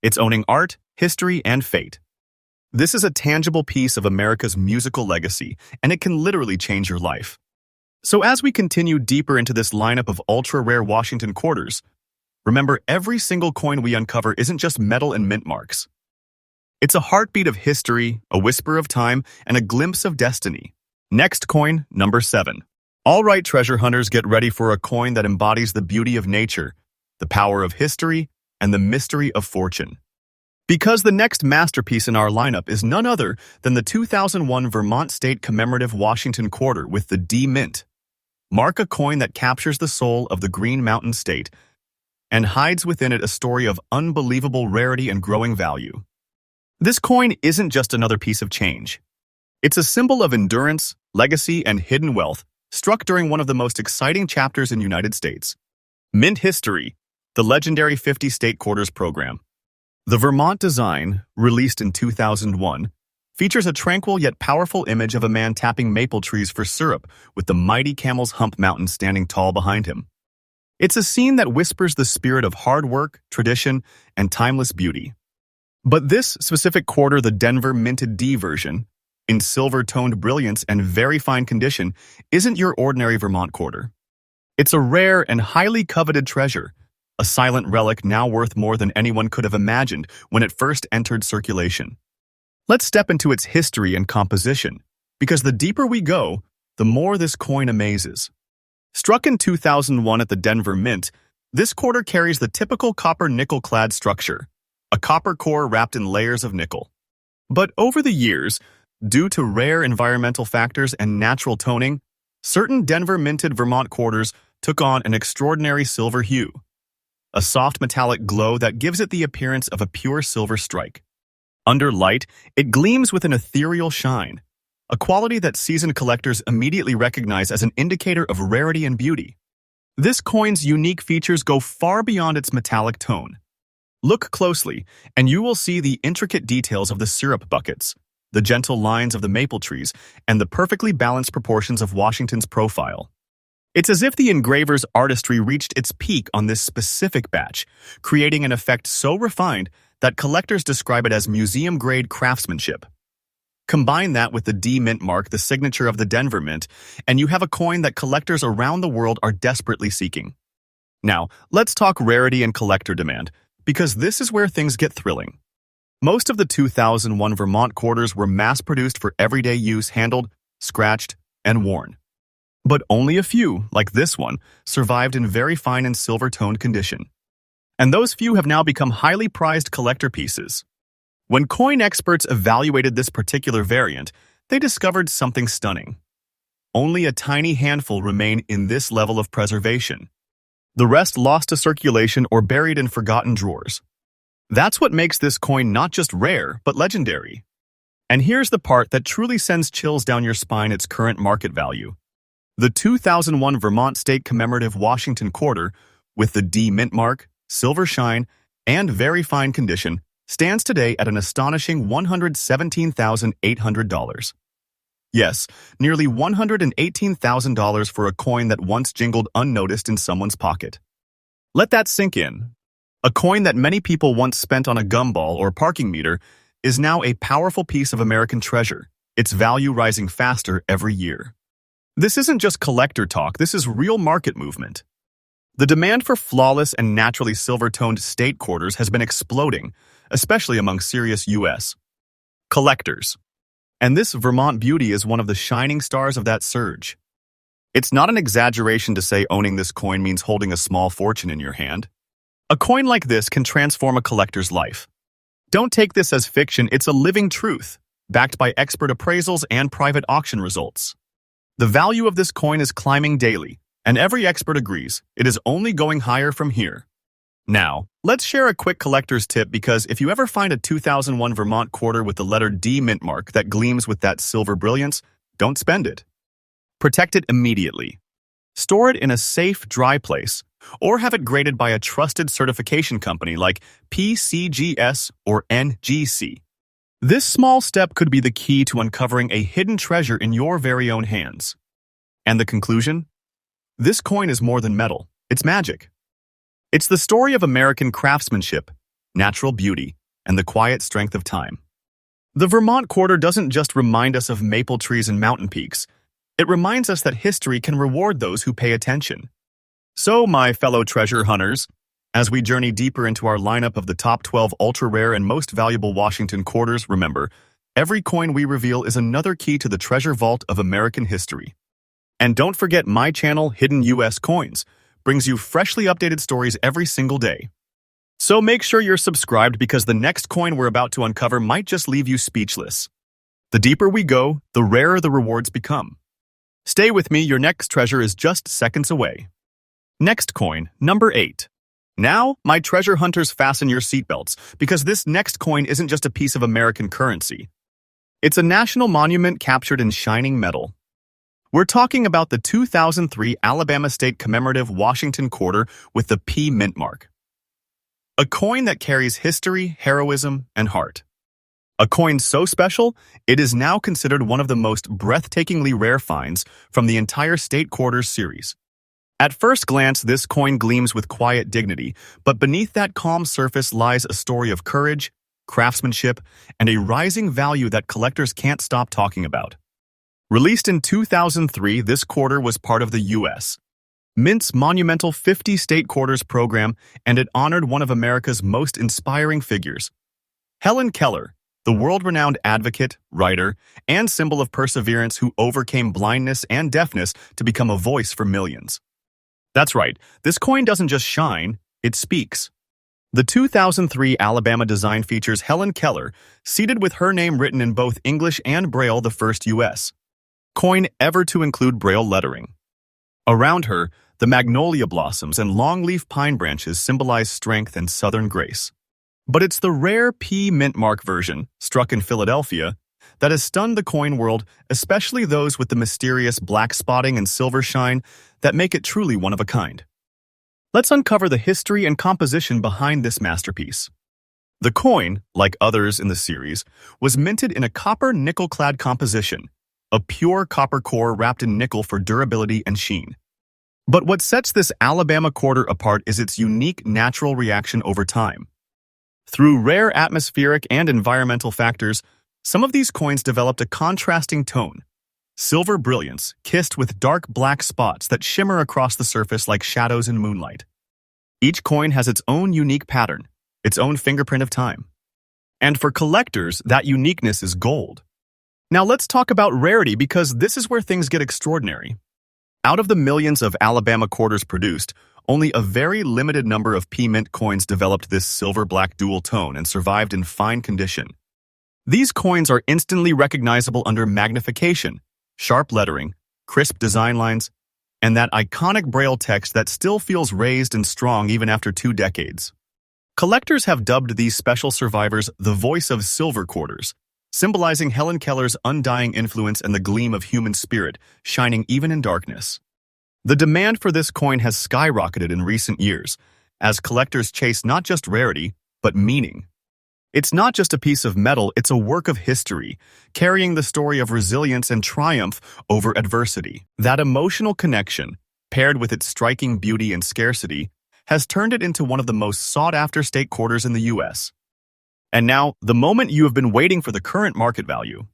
It's owning art, history, and fate. This is a tangible piece of America's musical legacy, and it can literally change your life. So as we continue deeper into this lineup of ultra-rare Washington quarters, remember every single coin we uncover isn't just metal and mint marks. It's a heartbeat of history, a whisper of time, and a glimpse of destiny. Next coin, number 7. All right, treasure hunters, get ready for a coin that embodies the beauty of nature, the power of history, and the mystery of fortune. Because the next masterpiece in our lineup is none other than the 2001 Vermont State Commemorative Washington Quarter with the D Mint. Mark a coin that captures the soul of the Green Mountain State and hides within it a story of unbelievable rarity and growing value. This coin isn't just another piece of change. It's a symbol of endurance, legacy, and hidden wealth, struck during one of the most exciting chapters in United States. Mint history, the legendary 50 State Quarters program. The Vermont design, released in 2001, features a tranquil yet powerful image of a man tapping maple trees for syrup with the mighty Camel's Hump Mountain standing tall behind him. It's a scene that whispers the spirit of hard work, tradition, and timeless beauty. But this specific quarter, the Denver Minted D version, in silver-toned brilliance and very fine condition, isn't your ordinary Vermont quarter. It's a rare and highly coveted treasure, a silent relic now worth more than anyone could have imagined when it first entered circulation. Let's step into its history and composition, because the deeper we go, the more this coin amazes. Struck in 2001 at the Denver Mint, this quarter carries the typical copper-nickel-clad structure, a copper core wrapped in layers of nickel. But over the years, due to rare environmental factors and natural toning, certain Denver minted Vermont quarters took on an extraordinary silver hue, a soft metallic glow that gives it the appearance of a pure silver strike. Under light, it gleams with an ethereal shine, a quality that seasoned collectors immediately recognize as an indicator of rarity and beauty. This coin's unique features go far beyond its metallic tone. Look closely, and you will see the intricate details of the syrup buckets, the gentle lines of the maple trees, and the perfectly balanced proportions of Washington's profile. It's as if the engraver's artistry reached its peak on this specific batch, creating an effect so refined that collectors describe it as museum-grade craftsmanship. Combine that with the D Mint mark, the signature of the Denver Mint, and you have a coin that collectors around the world are desperately seeking. Now, let's talk rarity and collector demand, because this is where things get thrilling. Most of the 2001 Vermont quarters were mass-produced for everyday use, handled, scratched, and worn. But only a few, like this one, survived in very fine and silver-toned condition. And those few have now become highly prized collector pieces. When coin experts evaluated this particular variant, they discovered something stunning. Only a tiny handful remain in this level of preservation. The rest lost to circulation or buried in forgotten drawers. That's what makes this coin not just rare, but legendary. And here's the part that truly sends chills down your spine: its current market value. The 2001 Vermont State Commemorative Washington Quarter, with the D Mint mark, silver shine, and very fine condition, stands today at an astonishing $117,800. Yes, nearly $118,000 for a coin that once jingled unnoticed in someone's pocket. Let that sink in. A coin that many people once spent on a gumball or parking meter is now a powerful piece of American treasure, its value rising faster every year. This isn't just collector talk, this is real market movement. The demand for flawless and naturally silver-toned state quarters has been exploding, especially among serious U.S. collectors. And this Vermont beauty is one of the shining stars of that surge. It's not an exaggeration to say owning this coin means holding a small fortune in your hand. A coin like this can transform a collector's life. Don't take this as fiction, it's a living truth, backed by expert appraisals and private auction results. The value of this coin is climbing daily, and every expert agrees it is only going higher from here. Now, let's share a quick collector's tip, because if you ever find a 2001 Vermont quarter with the letter D Mint mark that gleams with that silver brilliance, don't spend it. Protect it immediately. Store it in a safe, dry place, or have it graded by a trusted certification company like PCGS or NGC. This small step could be the key to uncovering a hidden treasure in your very own hands. And the conclusion? This coin is more than metal, it's magic. It's the story of American craftsmanship, natural beauty, and the quiet strength of time. The Vermont quarter doesn't just remind us of maple trees and mountain peaks. It reminds us that history can reward those who pay attention. So, my fellow treasure hunters, as we journey deeper into our lineup of the top 12 ultra-rare and most valuable Washington quarters, remember, every coin we reveal is another key to the treasure vault of American history. And don't forget, my channel, Hidden U.S. Coins, brings you freshly updated stories every single day. So make sure you're subscribed, because the next coin we're about to uncover might just leave you speechless. The deeper we go, the rarer the rewards become. Stay with me, your next treasure is just seconds away. Next coin, number 8. Now, my treasure hunters, fasten your seatbelts, because this next coin isn't just a piece of American currency. It's a national monument captured in shining metal. We're talking about the 2003 Alabama State Commemorative Washington Quarter with the P Mint mark. A coin that carries history, heroism, and heart. A coin so special, it is now considered one of the most breathtakingly rare finds from the entire State Quarters series. At first glance, this coin gleams with quiet dignity, but beneath that calm surface lies a story of courage, craftsmanship, and a rising value that collectors can't stop talking about. Released in 2003, this quarter was part of the U.S. Mint's monumental 50 State Quarters program, and it honored one of America's most inspiring figures. Helen Keller, the world-renowned advocate, writer, and symbol of perseverance who overcame blindness and deafness to become a voice for millions. That's right, this coin doesn't just shine, it speaks. The 2003 Alabama design features Helen Keller, seated with her name written in both English and Braille, the first U.S. coin ever to include Braille lettering. Around her, the magnolia blossoms and longleaf pine branches symbolize strength and southern grace. But it's the rare P mint mark version, struck in Philadelphia, that has stunned the coin world, especially those with the mysterious black spotting and silver shine that make it truly one of a kind. Let's uncover the history and composition behind this masterpiece. The coin, like others in the series, was minted in a copper nickel-clad composition, a pure copper core wrapped in nickel for durability and sheen. But what sets this Alabama quarter apart is its unique natural reaction over time. Through rare atmospheric and environmental factors, some of these coins developed a contrasting tone, silver brilliance kissed with dark black spots that shimmer across the surface like shadows in moonlight. Each coin has its own unique pattern, its own fingerprint of time. And for collectors, that uniqueness is gold. Now let's talk about rarity, because this is where things get extraordinary. Out of the millions of Alabama quarters produced, only a very limited number of P-Mint coins developed this silver-black dual tone and survived in fine condition. These coins are instantly recognizable under magnification, sharp lettering, crisp design lines, and that iconic Braille text that still feels raised and strong even after 2 decades. Collectors have dubbed these special survivors the voice of silver quarters, symbolizing Helen Keller's undying influence and the gleam of human spirit, shining even in darkness. The demand for this coin has skyrocketed in recent years, as collectors chase not just rarity, but meaning. It's not just a piece of metal, it's a work of history, carrying the story of resilience and triumph over adversity. That emotional connection, paired with its striking beauty and scarcity, has turned it into one of the most sought-after state quarters in the U.S. And now, the moment you have been waiting for, the current market value.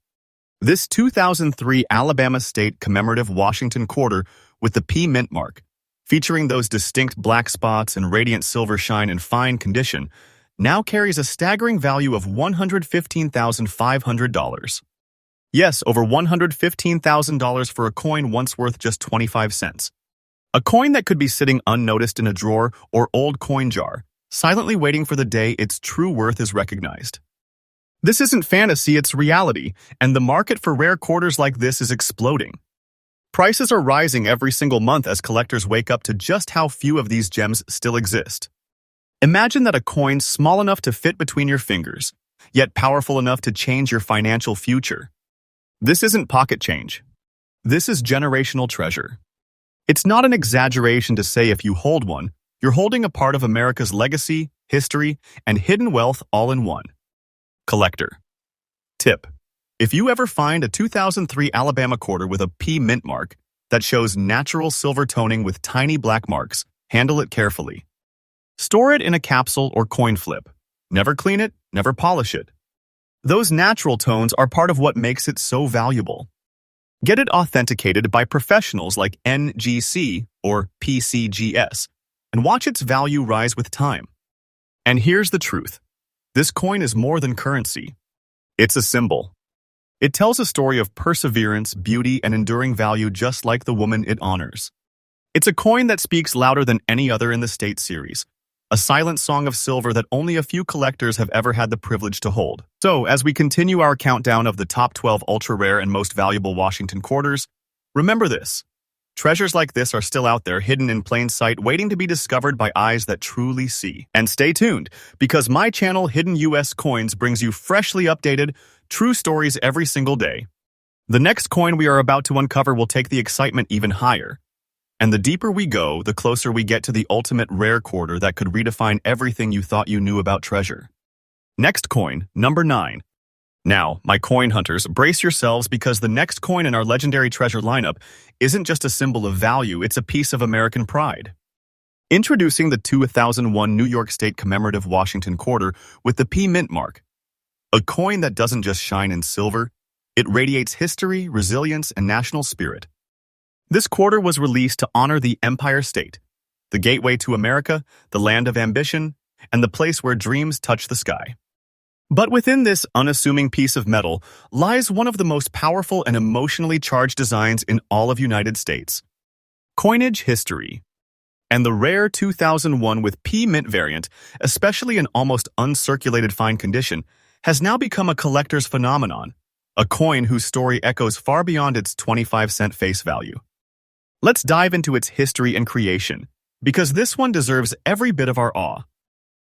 This 2003 Alabama State Commemorative Washington Quarter with the P Mint mark, featuring those distinct black spots and radiant silver shine in fine condition, now carries a staggering value of $115,500. Yes, over $115,000 for a coin once worth just 25 cents. A coin that could be sitting unnoticed in a drawer or old coin jar, silently waiting for the day its true worth is recognized. This isn't fantasy, it's reality, and the market for rare quarters like this is exploding. Prices are rising every single month as collectors wake up to just how few of these gems still exist. Imagine that a coin small enough to fit between your fingers, yet powerful enough to change your financial future. This isn't pocket change. This is generational treasure. It's not an exaggeration to say if you hold one, you're holding a part of America's legacy, history, and hidden wealth all in one. Collector. Tip: if you ever find a 2003 Alabama quarter with a P Mint mark that shows natural silver toning with tiny black marks, handle it carefully. Store it in a capsule or coin flip. Never clean it, never polish it. Those natural tones are part of what makes it so valuable. Get it authenticated by professionals like NGC or PCGS, and watch its value rise with time. And here's the truth. This coin is more than currency. It's a symbol. It tells a story of perseverance, beauty, and enduring value, just like the woman it honors. It's a coin that speaks louder than any other in the State series, a silent song of silver that only a few collectors have ever had the privilege to hold. So, as we continue our countdown of the top 12 ultra-rare and most valuable Washington quarters, remember this. Treasures like this are still out there, hidden in plain sight, waiting to be discovered by eyes that truly see. And stay tuned, because my channel, Hidden US Coins, brings you freshly updated, true stories every single day. The next coin we are about to uncover will take the excitement even higher. And the deeper we go, the closer we get to the ultimate rare quarter that could redefine everything you thought you knew about treasure. Next coin, number 9. Now, my coin hunters, brace yourselves because the next coin in our legendary treasure lineup isn't just a symbol of value, it's a piece of American pride. Introducing the 2001 New York State commemorative Washington quarter with the P Mint mark, a coin that doesn't just shine in silver, it radiates history, resilience, and national spirit. This quarter was released to honor the Empire State, the gateway to America, the land of ambition, and the place where dreams touch the sky. But within this unassuming piece of metal lies one of the most powerful and emotionally charged designs in all of United States. Coinage history. And the rare 2001 with P Mint variant, especially in almost uncirculated fine condition, has now become a collector's phenomenon, a coin whose story echoes far beyond its 25-cent face value. Let's dive into its history and creation, because this one deserves every bit of our awe.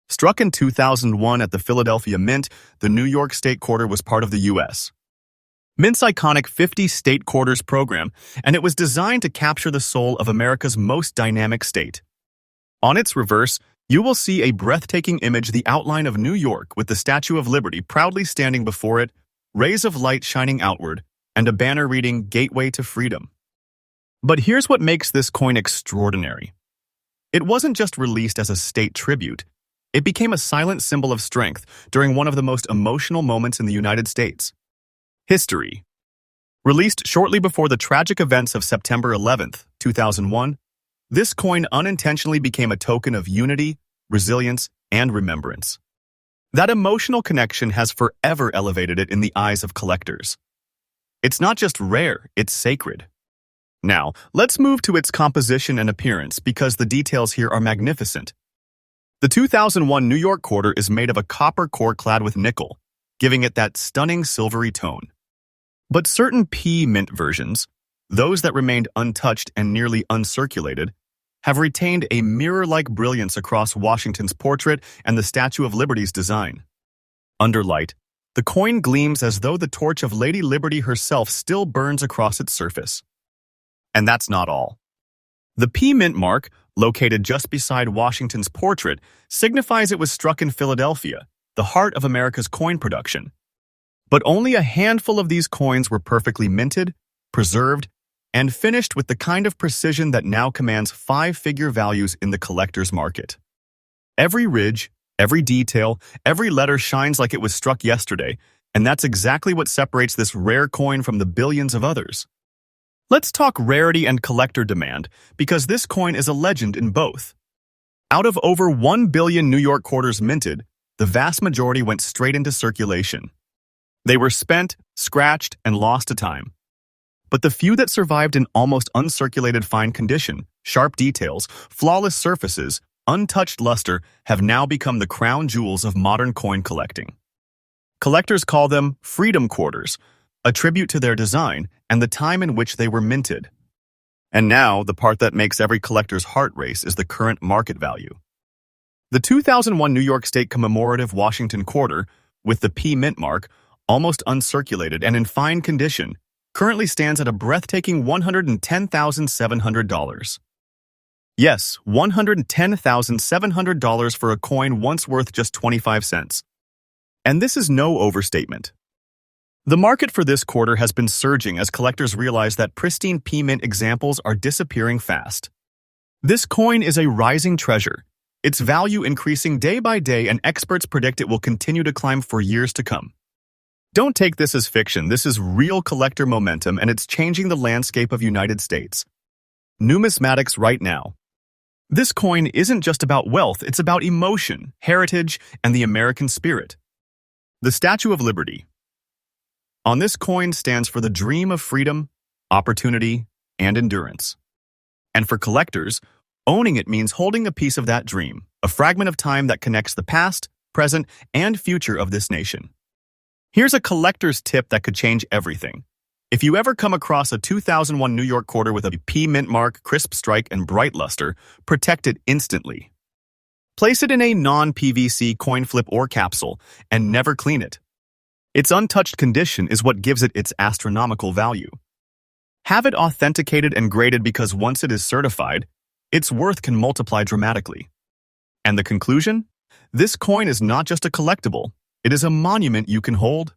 Struck in 2001 at the Philadelphia Mint, the New York State Quarter was part of the U.S. Mint's iconic 50 State Quarters program, and it was designed to capture the soul of America's most dynamic state. On its reverse, you will see a breathtaking image, the outline of New York with the Statue of Liberty proudly standing before it, rays of light shining outward, and a banner reading "Gateway to Freedom." But here's what makes this coin extraordinary. It wasn't just released as a state tribute. It became a silent symbol of strength during one of the most emotional moments in the United States. History. Released shortly before the tragic events of September 11th, 2001, this coin unintentionally became a token of unity, resilience, and remembrance. That emotional connection has forever elevated it in the eyes of collectors. It's not just rare, it's sacred. Now, let's move to its composition and appearance because the details here are magnificent. The 2001 New York Quarter is made of a copper core clad with nickel, giving it that stunning silvery tone. But certain P Mint versions, those that remained untouched and nearly uncirculated, have retained a mirror-like brilliance across Washington's portrait and the Statue of Liberty's design. Under light, the coin gleams as though the torch of Lady Liberty herself still burns across its surface. And that's not all. The P Mint mark, located just beside Washington's portrait, signifies it was struck in Philadelphia, the heart of America's coin production. But only a handful of these coins were perfectly minted, preserved, and finished with the kind of precision that now commands five-figure values in the collector's market. Every ridge, every detail, every letter shines like it was struck yesterday, and that's exactly what separates this rare coin from the billions of others. Let's talk rarity and collector demand, because this coin is a legend in both. Out of over 1 billion New York quarters minted, the vast majority went straight into circulation. They were spent, scratched, and lost to time. But the few that survived in almost uncirculated fine condition, sharp details, flawless surfaces, untouched luster have now become the crown jewels of modern coin collecting. Collectors call them Freedom Quarters, a tribute to their design and the time in which they were minted. And now, the part that makes every collector's heart race is the current market value. The 2001 New York State commemorative Washington Quarter, with the P Mint mark, almost uncirculated and in fine condition, currently stands at a breathtaking $110,700. Yes, $110,700 for a coin once worth just 25 cents. And this is no overstatement. The market for this quarter has been surging as collectors realize that pristine P Mint examples are disappearing fast. This coin is a rising treasure, its value increasing day by day, and experts predict it will continue to climb for years to come. Don't take this as fiction, this is real collector momentum and it's changing the landscape of United States. Numismatics right now. This coin isn't just about wealth, it's about emotion, heritage, and the American spirit. The Statue of Liberty. On this coin stands for the dream of freedom, opportunity, and endurance. And for collectors, owning it means holding a piece of that dream, a fragment of time that connects the past, present, and future of this nation. Here's a collector's tip that could change everything. If you ever come across a 2001 New York quarter with a P Mint mark, crisp strike, and bright luster, protect it instantly. Place it in a non-PVC coin flip or capsule, and never clean it. Its untouched condition is what gives it its astronomical value. Have it authenticated and graded because once it is certified, its worth can multiply dramatically. And the conclusion? This coin is not just a collectible, it is a monument you can hold,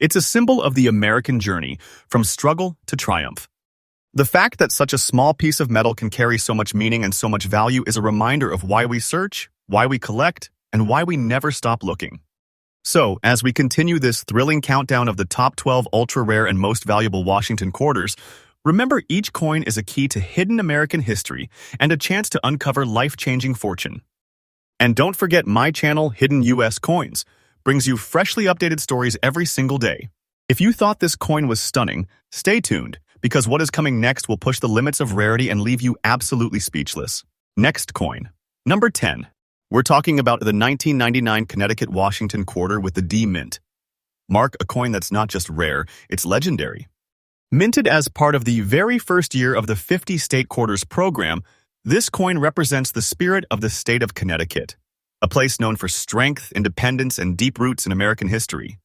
It's a symbol of the American journey, from struggle to triumph. The fact that such a small piece of metal can carry so much meaning and so much value is a reminder of why we search, why we collect, and why we never stop looking. So, as we continue this thrilling countdown of the top 12 ultra-rare and most valuable Washington quarters, remember each coin is a key to hidden American history and a chance to uncover life-changing fortune. And don't forget my channel, Hidden US Coins, brings you freshly updated stories every single day. If you thought this coin was stunning, stay tuned, because what is coming next will push the limits of rarity and leave you absolutely speechless. Next coin. Number 10. We're talking about the 1999 Connecticut Washington quarter with the D Mint. Mark, a coin that's not just rare, it's legendary. Minted as part of the very first year of the 50 State Quarters program, this coin represents the spirit of the state of Connecticut, a place known for strength, independence, and deep roots in American history.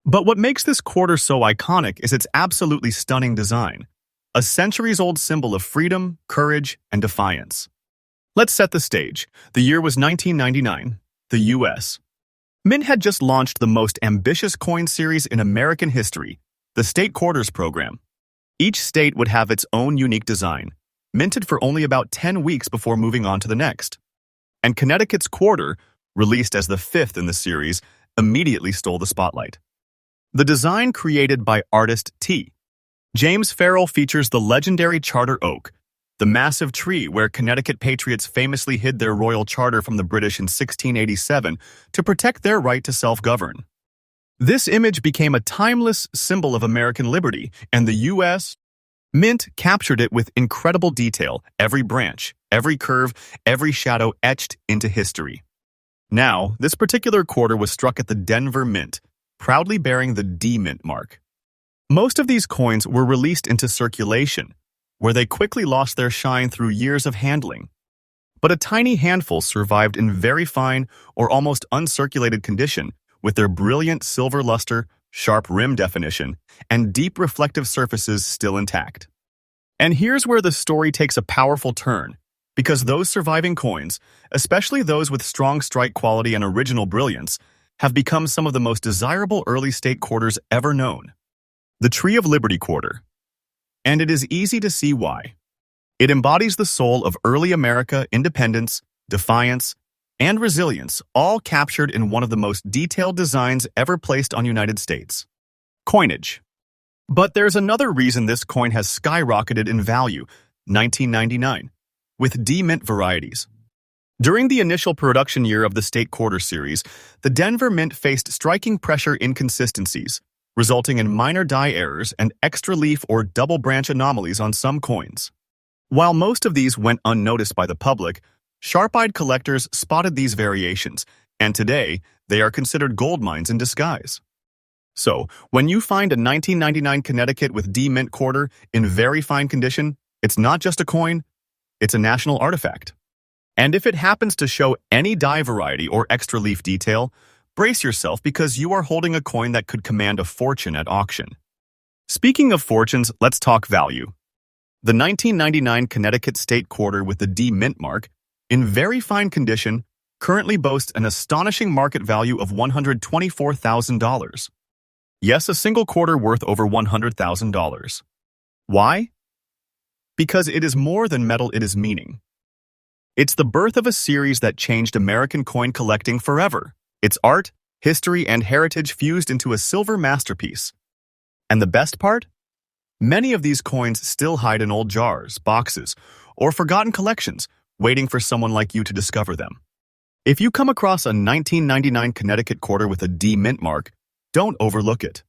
But what makes this quarter so iconic is its absolutely stunning design, a centuries-old symbol of freedom, courage, and defiance. Let's set the stage. The year was 1999, the U.S. Mint had just launched the most ambitious coin series in American history, the State Quarters program. Each state would have its own unique design, minted for only about 10 weeks before moving on to the next. And Connecticut's quarter, released as the fifth in the series, immediately stole the spotlight. The design, created by artist T. James Farrell, features the legendary Charter Oak, the massive tree where Connecticut patriots famously hid their royal charter from the British in 1687 to protect their right to self-govern. This image became a timeless symbol of American liberty, and the U.S. Mint captured it with incredible detail, every branch, every curve, every shadow etched into history. Now, this particular quarter was struck at the Denver Mint, proudly bearing the D Mint mark. Most of these coins were released into circulation, where they quickly lost their shine through years of handling. But a tiny handful survived in very fine or almost uncirculated condition, with their brilliant silver luster, sharp rim definition, and deep reflective surfaces still intact. And here's where the story takes a powerful turn, because those surviving coins, especially those with strong strike quality and original brilliance, have become some of the most desirable early state quarters ever known. The Tree of Liberty Quarter. And it is easy to see why. It embodies the soul of early America, independence, defiance, and resilience, all captured in one of the most detailed designs ever placed on United States. Coinage. But there's another reason this coin has skyrocketed in value, 1999, with D Mint varieties. During the initial production year of the State Quarter series, the Denver Mint faced striking pressure inconsistencies, resulting in minor die errors and extra leaf or double branch anomalies on some coins. While most of these went unnoticed by the public, sharp-eyed collectors spotted these variations, and today they are considered gold mines in disguise. So, when you find a 1999 Connecticut with D Mint quarter in very fine condition, it's not just a coin, it's a national artifact. And if it happens to show any die variety or extra leaf detail, brace yourself, because you are holding a coin that could command a fortune at auction. Speaking of fortunes, let's talk value. The 1999 Connecticut State Quarter with the D Mint mark, in very fine condition, currently boasts an astonishing market value of $124,000. Yes, a single quarter worth over $100,000. Why? Because it is more than metal, it is meaning. It's the birth of a series that changed American coin collecting forever. It's art, history, and heritage fused into a silver masterpiece. And the best part? Many of these coins still hide in old jars, boxes, or forgotten collections, waiting for someone like you to discover them. If you come across a 1999 Connecticut quarter with a D Mint mark, don't overlook it.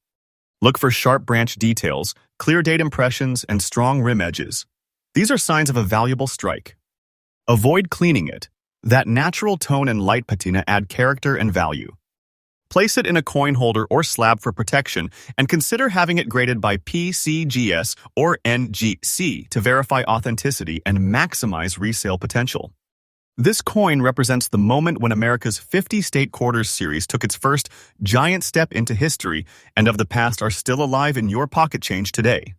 Look for sharp branch details, clear date impressions, and strong rim edges. These are signs of a valuable strike. Avoid cleaning it. That natural tone and light patina add character and value. Place it in a coin holder or slab for protection, and consider having it graded by PCGS or NGC to verify authenticity and maximize resale potential. This coin represents the moment when America's 50 State Quarters series took its first giant step into history, and of the past are still alive in your pocket change today.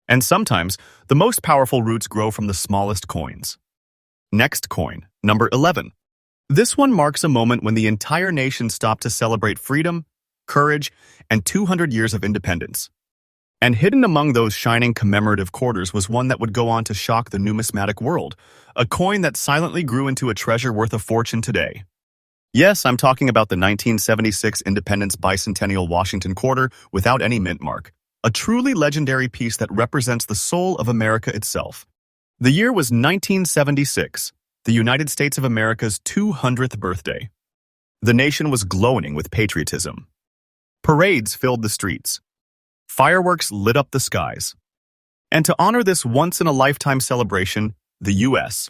And sometimes, the most powerful roots grow from the smallest coins. Next coin, number 11. This one marks a moment when the entire nation stopped to celebrate freedom, courage, and 200 years of independence. And hidden among those shining commemorative quarters was one that would go on to shock the numismatic world, a coin that silently grew into a treasure worth a fortune today. Yes, I'm talking about the 1976 Independence Bicentennial Washington Quarter without any mint mark, a truly legendary piece that represents the soul of America itself. The year was 1976, the United States of America's 200th birthday. The nation was glowing with patriotism. Parades filled the streets. Fireworks lit up the skies. And to honor this once-in-a-lifetime celebration, the U.S.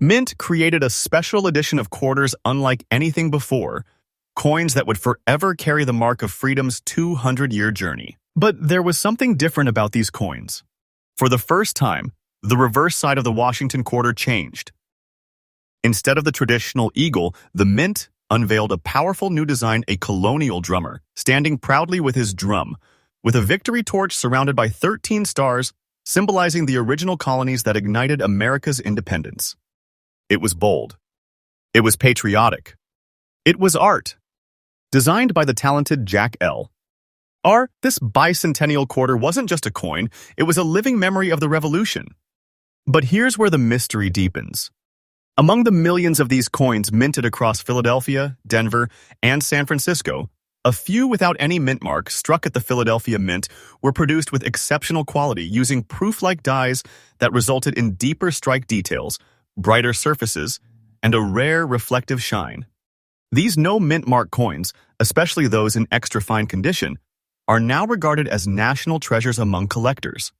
Mint created a special edition of quarters unlike anything before, coins that would forever carry the mark of freedom's 200-year journey. But there was something different about these coins. For the first time, the reverse side of the Washington quarter changed. Instead of the traditional eagle, the Mint unveiled a powerful new design, a colonial drummer, standing proudly with his drum, with a victory torch surrounded by 13 stars, symbolizing the original colonies that ignited America's independence. It was bold. It was patriotic. It was art. Designed by the talented Jack L. R., this bicentennial quarter wasn't just a coin, it was a living memory of the Revolution. But here's where the mystery deepens. Among the millions of these coins minted across Philadelphia, Denver, and San Francisco, a few without any mint mark struck at the Philadelphia Mint were produced with exceptional quality using proof-like dies that resulted in deeper strike details, brighter surfaces, and a rare reflective shine. These no-mint mark coins, especially those in extra-fine condition, are now regarded as national treasures among collectors.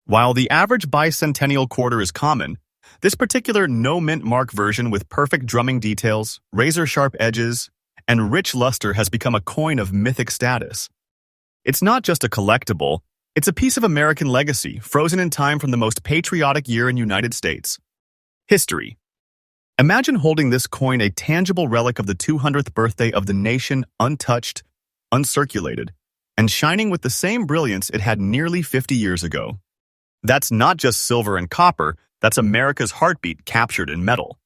While the average bicentennial quarter is common, this particular no-mint mark version with perfect drumming details, razor-sharp edges, and rich luster has become a coin of mythic status. It's not just a collectible, it's a piece of American legacy, frozen in time from the most patriotic year in United States. History. Imagine holding this coin, a tangible relic of the 200th birthday of the nation, untouched, uncirculated, and shining with the same brilliance it had nearly 50 years ago. That's not just silver and copper, that's America's heartbeat captured in metal.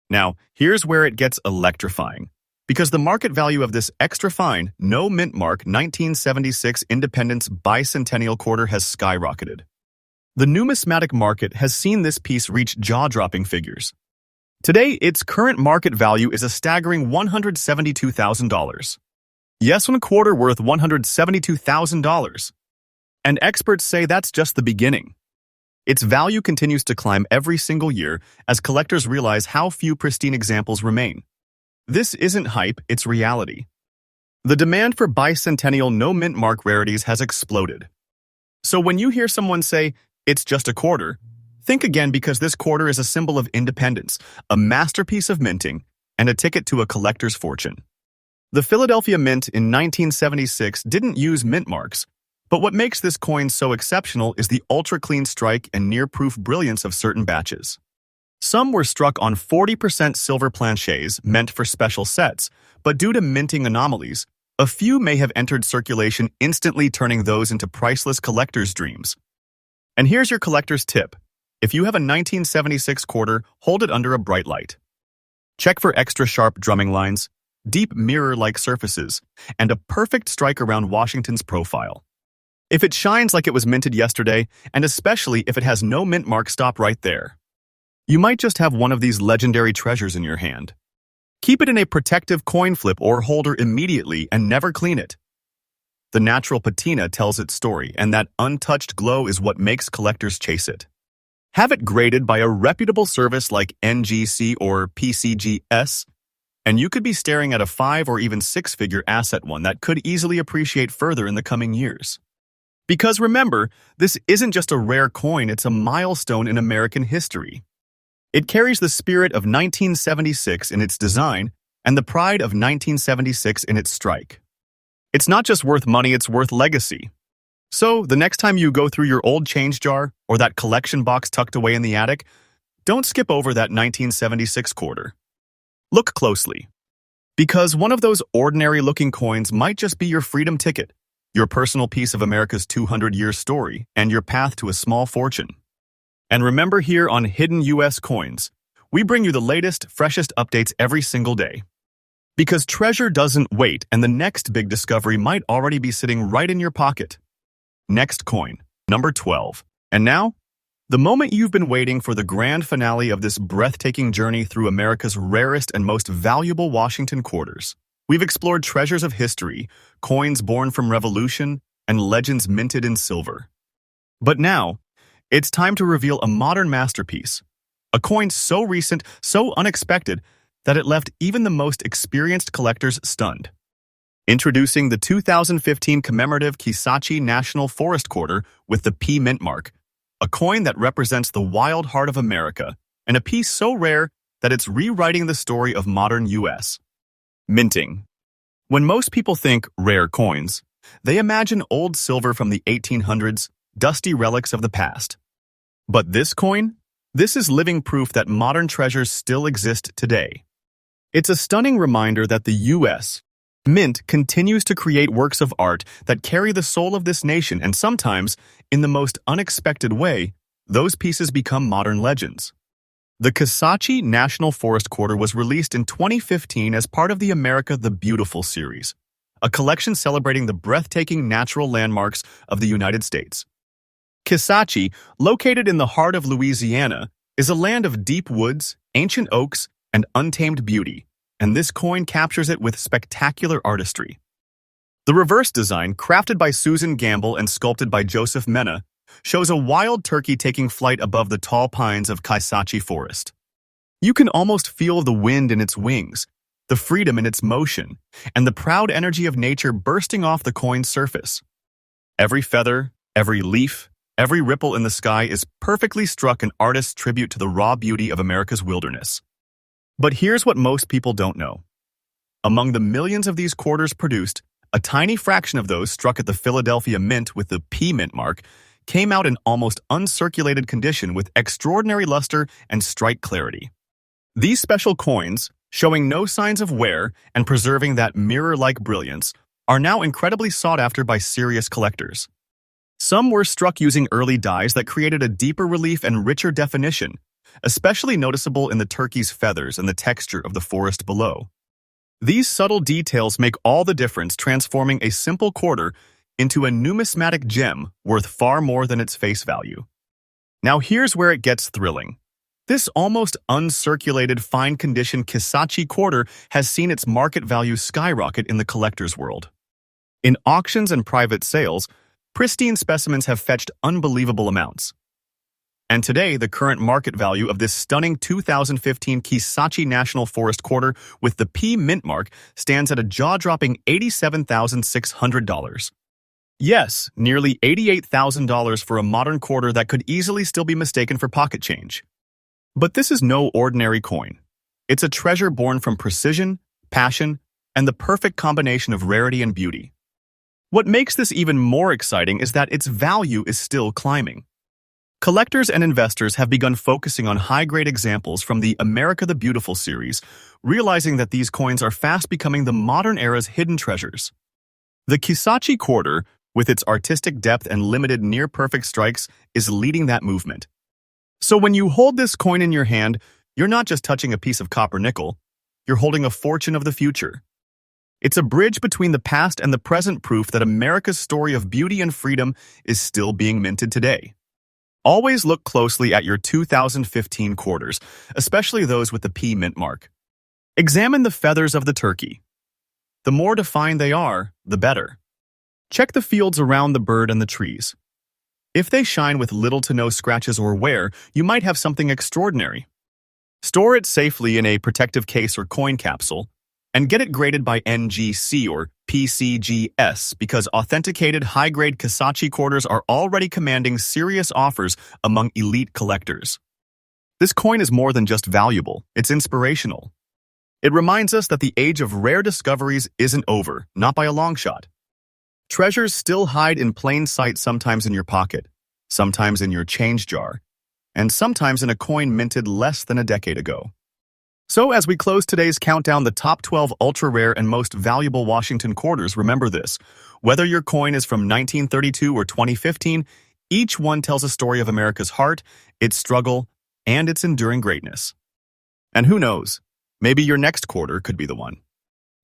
Now, here's where it gets electrifying. Because the market value of this extra-fine, no-mint mark 1976 Independence Bicentennial Quarter has skyrocketed. The numismatic market has seen this piece reach jaw-dropping figures. Today, its current market value is a staggering $172,000. Yes, one quarter worth $172,000. And experts say that's just the beginning. Its value continues to climb every single year as collectors realize how few pristine examples remain. This isn't hype, it's reality. The demand for bicentennial no-mint mark rarities has exploded. So when you hear someone say, it's just a quarter, think again, because this quarter is a symbol of independence, a masterpiece of minting, and a ticket to a collector's fortune. The Philadelphia Mint in 1976 didn't use mint marks, but what makes this coin so exceptional is the ultra-clean strike and near-proof brilliance of certain batches. Some were struck on 40% silver planchets meant for special sets, but due to minting anomalies, a few may have entered circulation, instantly turning those into priceless collector's dreams. And here's your collector's tip. If you have a 1976 quarter, hold it under a bright light. Check for extra sharp drumming lines, deep mirror-like surfaces, and a perfect strike around Washington's profile. If it shines like it was minted yesterday, and especially if it has no mint mark, stop right there. You might just have one of these legendary treasures in your hand. Keep it in a protective coin flip or holder immediately and never clean it. The natural patina tells its story, and that untouched glow is what makes collectors chase it. Have it graded by a reputable service like NGC or PCGS, and you could be staring at a 5 or even 6-figure asset, one that could easily appreciate further in the coming years. Because remember, this isn't just a rare coin, it's a milestone in American history. It carries the spirit of 1976 in its design and the pride of 1976 in its strike. It's not just worth money, it's worth legacy. So, the next time you go through your old change jar or that collection box tucked away in the attic, don't skip over that 1976 quarter. Look closely. Because one of those ordinary-looking coins might just be your freedom ticket, your personal piece of America's 200-year story, and your path to a small fortune. And remember, here on Hidden U.S. Coins, we bring you the latest, freshest updates every single day. Because treasure doesn't wait, and the next big discovery might already be sitting right in your pocket. Next coin, number 12. And now, the moment you've been waiting for, the grand finale of this breathtaking journey through America's rarest and most valuable Washington quarters. We've explored treasures of history, coins born from revolution, and legends minted in silver. But now, it's time to reveal a modern masterpiece. A coin so recent, so unexpected, that it left even the most experienced collectors stunned. Introducing the 2015 commemorative Kisatchie National Forest Quarter with the P Mint mark, a coin that represents the wild heart of America, and a piece so rare that it's rewriting the story of modern U.S. minting. When most people think rare coins, they imagine old silver from the 1800s, dusty relics of the past. But this coin? This is living proof that modern treasures still exist today. It's a stunning reminder that the U.S. Mint continues to create works of art that carry the soul of this nation, and sometimes, in the most unexpected way, those pieces become modern legends. The Kisatchie National Forest Quarter was released in 2015 as part of the America the Beautiful series, a collection celebrating the breathtaking natural landmarks of the United States. Kisatchie, located in the heart of Louisiana, is a land of deep woods, ancient oaks, and untamed beauty, and this coin captures it with spectacular artistry. The reverse design, crafted by Susan Gamble and sculpted by Joseph Mena, shows a wild turkey taking flight above the tall pines of Kisatchie Forest. You can almost feel the wind in its wings, the freedom in its motion, and the proud energy of nature bursting off the coin's surface. Every feather, every leaf, every ripple in the sky is perfectly struck an artist's tribute to the raw beauty of America's wilderness. But here's what most people don't know. Among the millions of these quarters produced, a tiny fraction of those struck at the Philadelphia Mint with the P Mint mark came out in almost uncirculated condition with extraordinary luster and strike clarity. These special coins, showing no signs of wear and preserving that mirror-like brilliance, are now incredibly sought after by serious collectors. Some were struck using early dyes that created a deeper relief and richer definition, especially noticeable in the turkey's feathers and the texture of the forest below. These subtle details make all the difference, transforming a simple quarter into a numismatic gem worth far more than its face value. Now here's where it gets thrilling. This almost uncirculated, fine-condition Kisatchie quarter has seen its market value skyrocket in the collector's world. In auctions and private sales, pristine specimens have fetched unbelievable amounts. And today, the current market value of this stunning 2015 Kisatchie National Forest Quarter with the P Mint mark stands at a jaw-dropping $87,600. Yes, nearly $88,000 for a modern quarter that could easily still be mistaken for pocket change. But this is no ordinary coin. It's a treasure born from precision, passion, and the perfect combination of rarity and beauty. What makes this even more exciting is that its value is still climbing. Collectors and investors have begun focusing on high-grade examples from the America the Beautiful series, realizing that these coins are fast becoming the modern era's hidden treasures. The Kisatchie quarter, with its artistic depth and limited near-perfect strikes, is leading that movement. So when you hold this coin in your hand, you're not just touching a piece of copper nickel, you're holding a fortune of the future. It's a bridge between the past and the present, proof that America's story of beauty and freedom is still being minted today. Always look closely at your 2015 quarters, especially those with the P Mint mark. Examine the feathers of the turkey. The more defined they are, the better. Check the fields around the bird and the trees. If they shine with little to no scratches or wear, you might have something extraordinary. Store it safely in a protective case or coin capsule, and get it graded by NGC or PCGS, because authenticated high-grade Kisatchie quarters are already commanding serious offers among elite collectors. This coin is more than just valuable, it's inspirational. It reminds us that the age of rare discoveries isn't over, not by a long shot. Treasures still hide in plain sight, sometimes in your pocket, sometimes in your change jar, and sometimes in a coin minted less than a decade ago. So as we close today's countdown, the top 12 ultra-rare and most valuable Washington quarters, remember this. Whether your coin is from 1932 or 2015, each one tells a story of America's heart, its struggle, and its enduring greatness. And who knows, maybe your next quarter could be the one.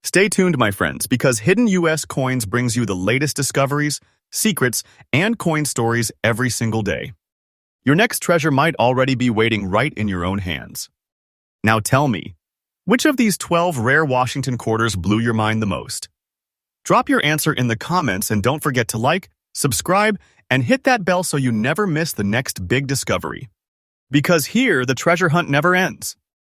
Stay tuned, my friends, because Hidden US Coins brings you the latest discoveries, secrets, and coin stories every single day. Your next treasure might already be waiting right in your own hands. Now tell me, which of these 12 rare Washington quarters blew your mind the most? Drop your answer in the comments and don't forget to like, subscribe, and hit that bell so you never miss the next big discovery. Because here, the treasure hunt never ends.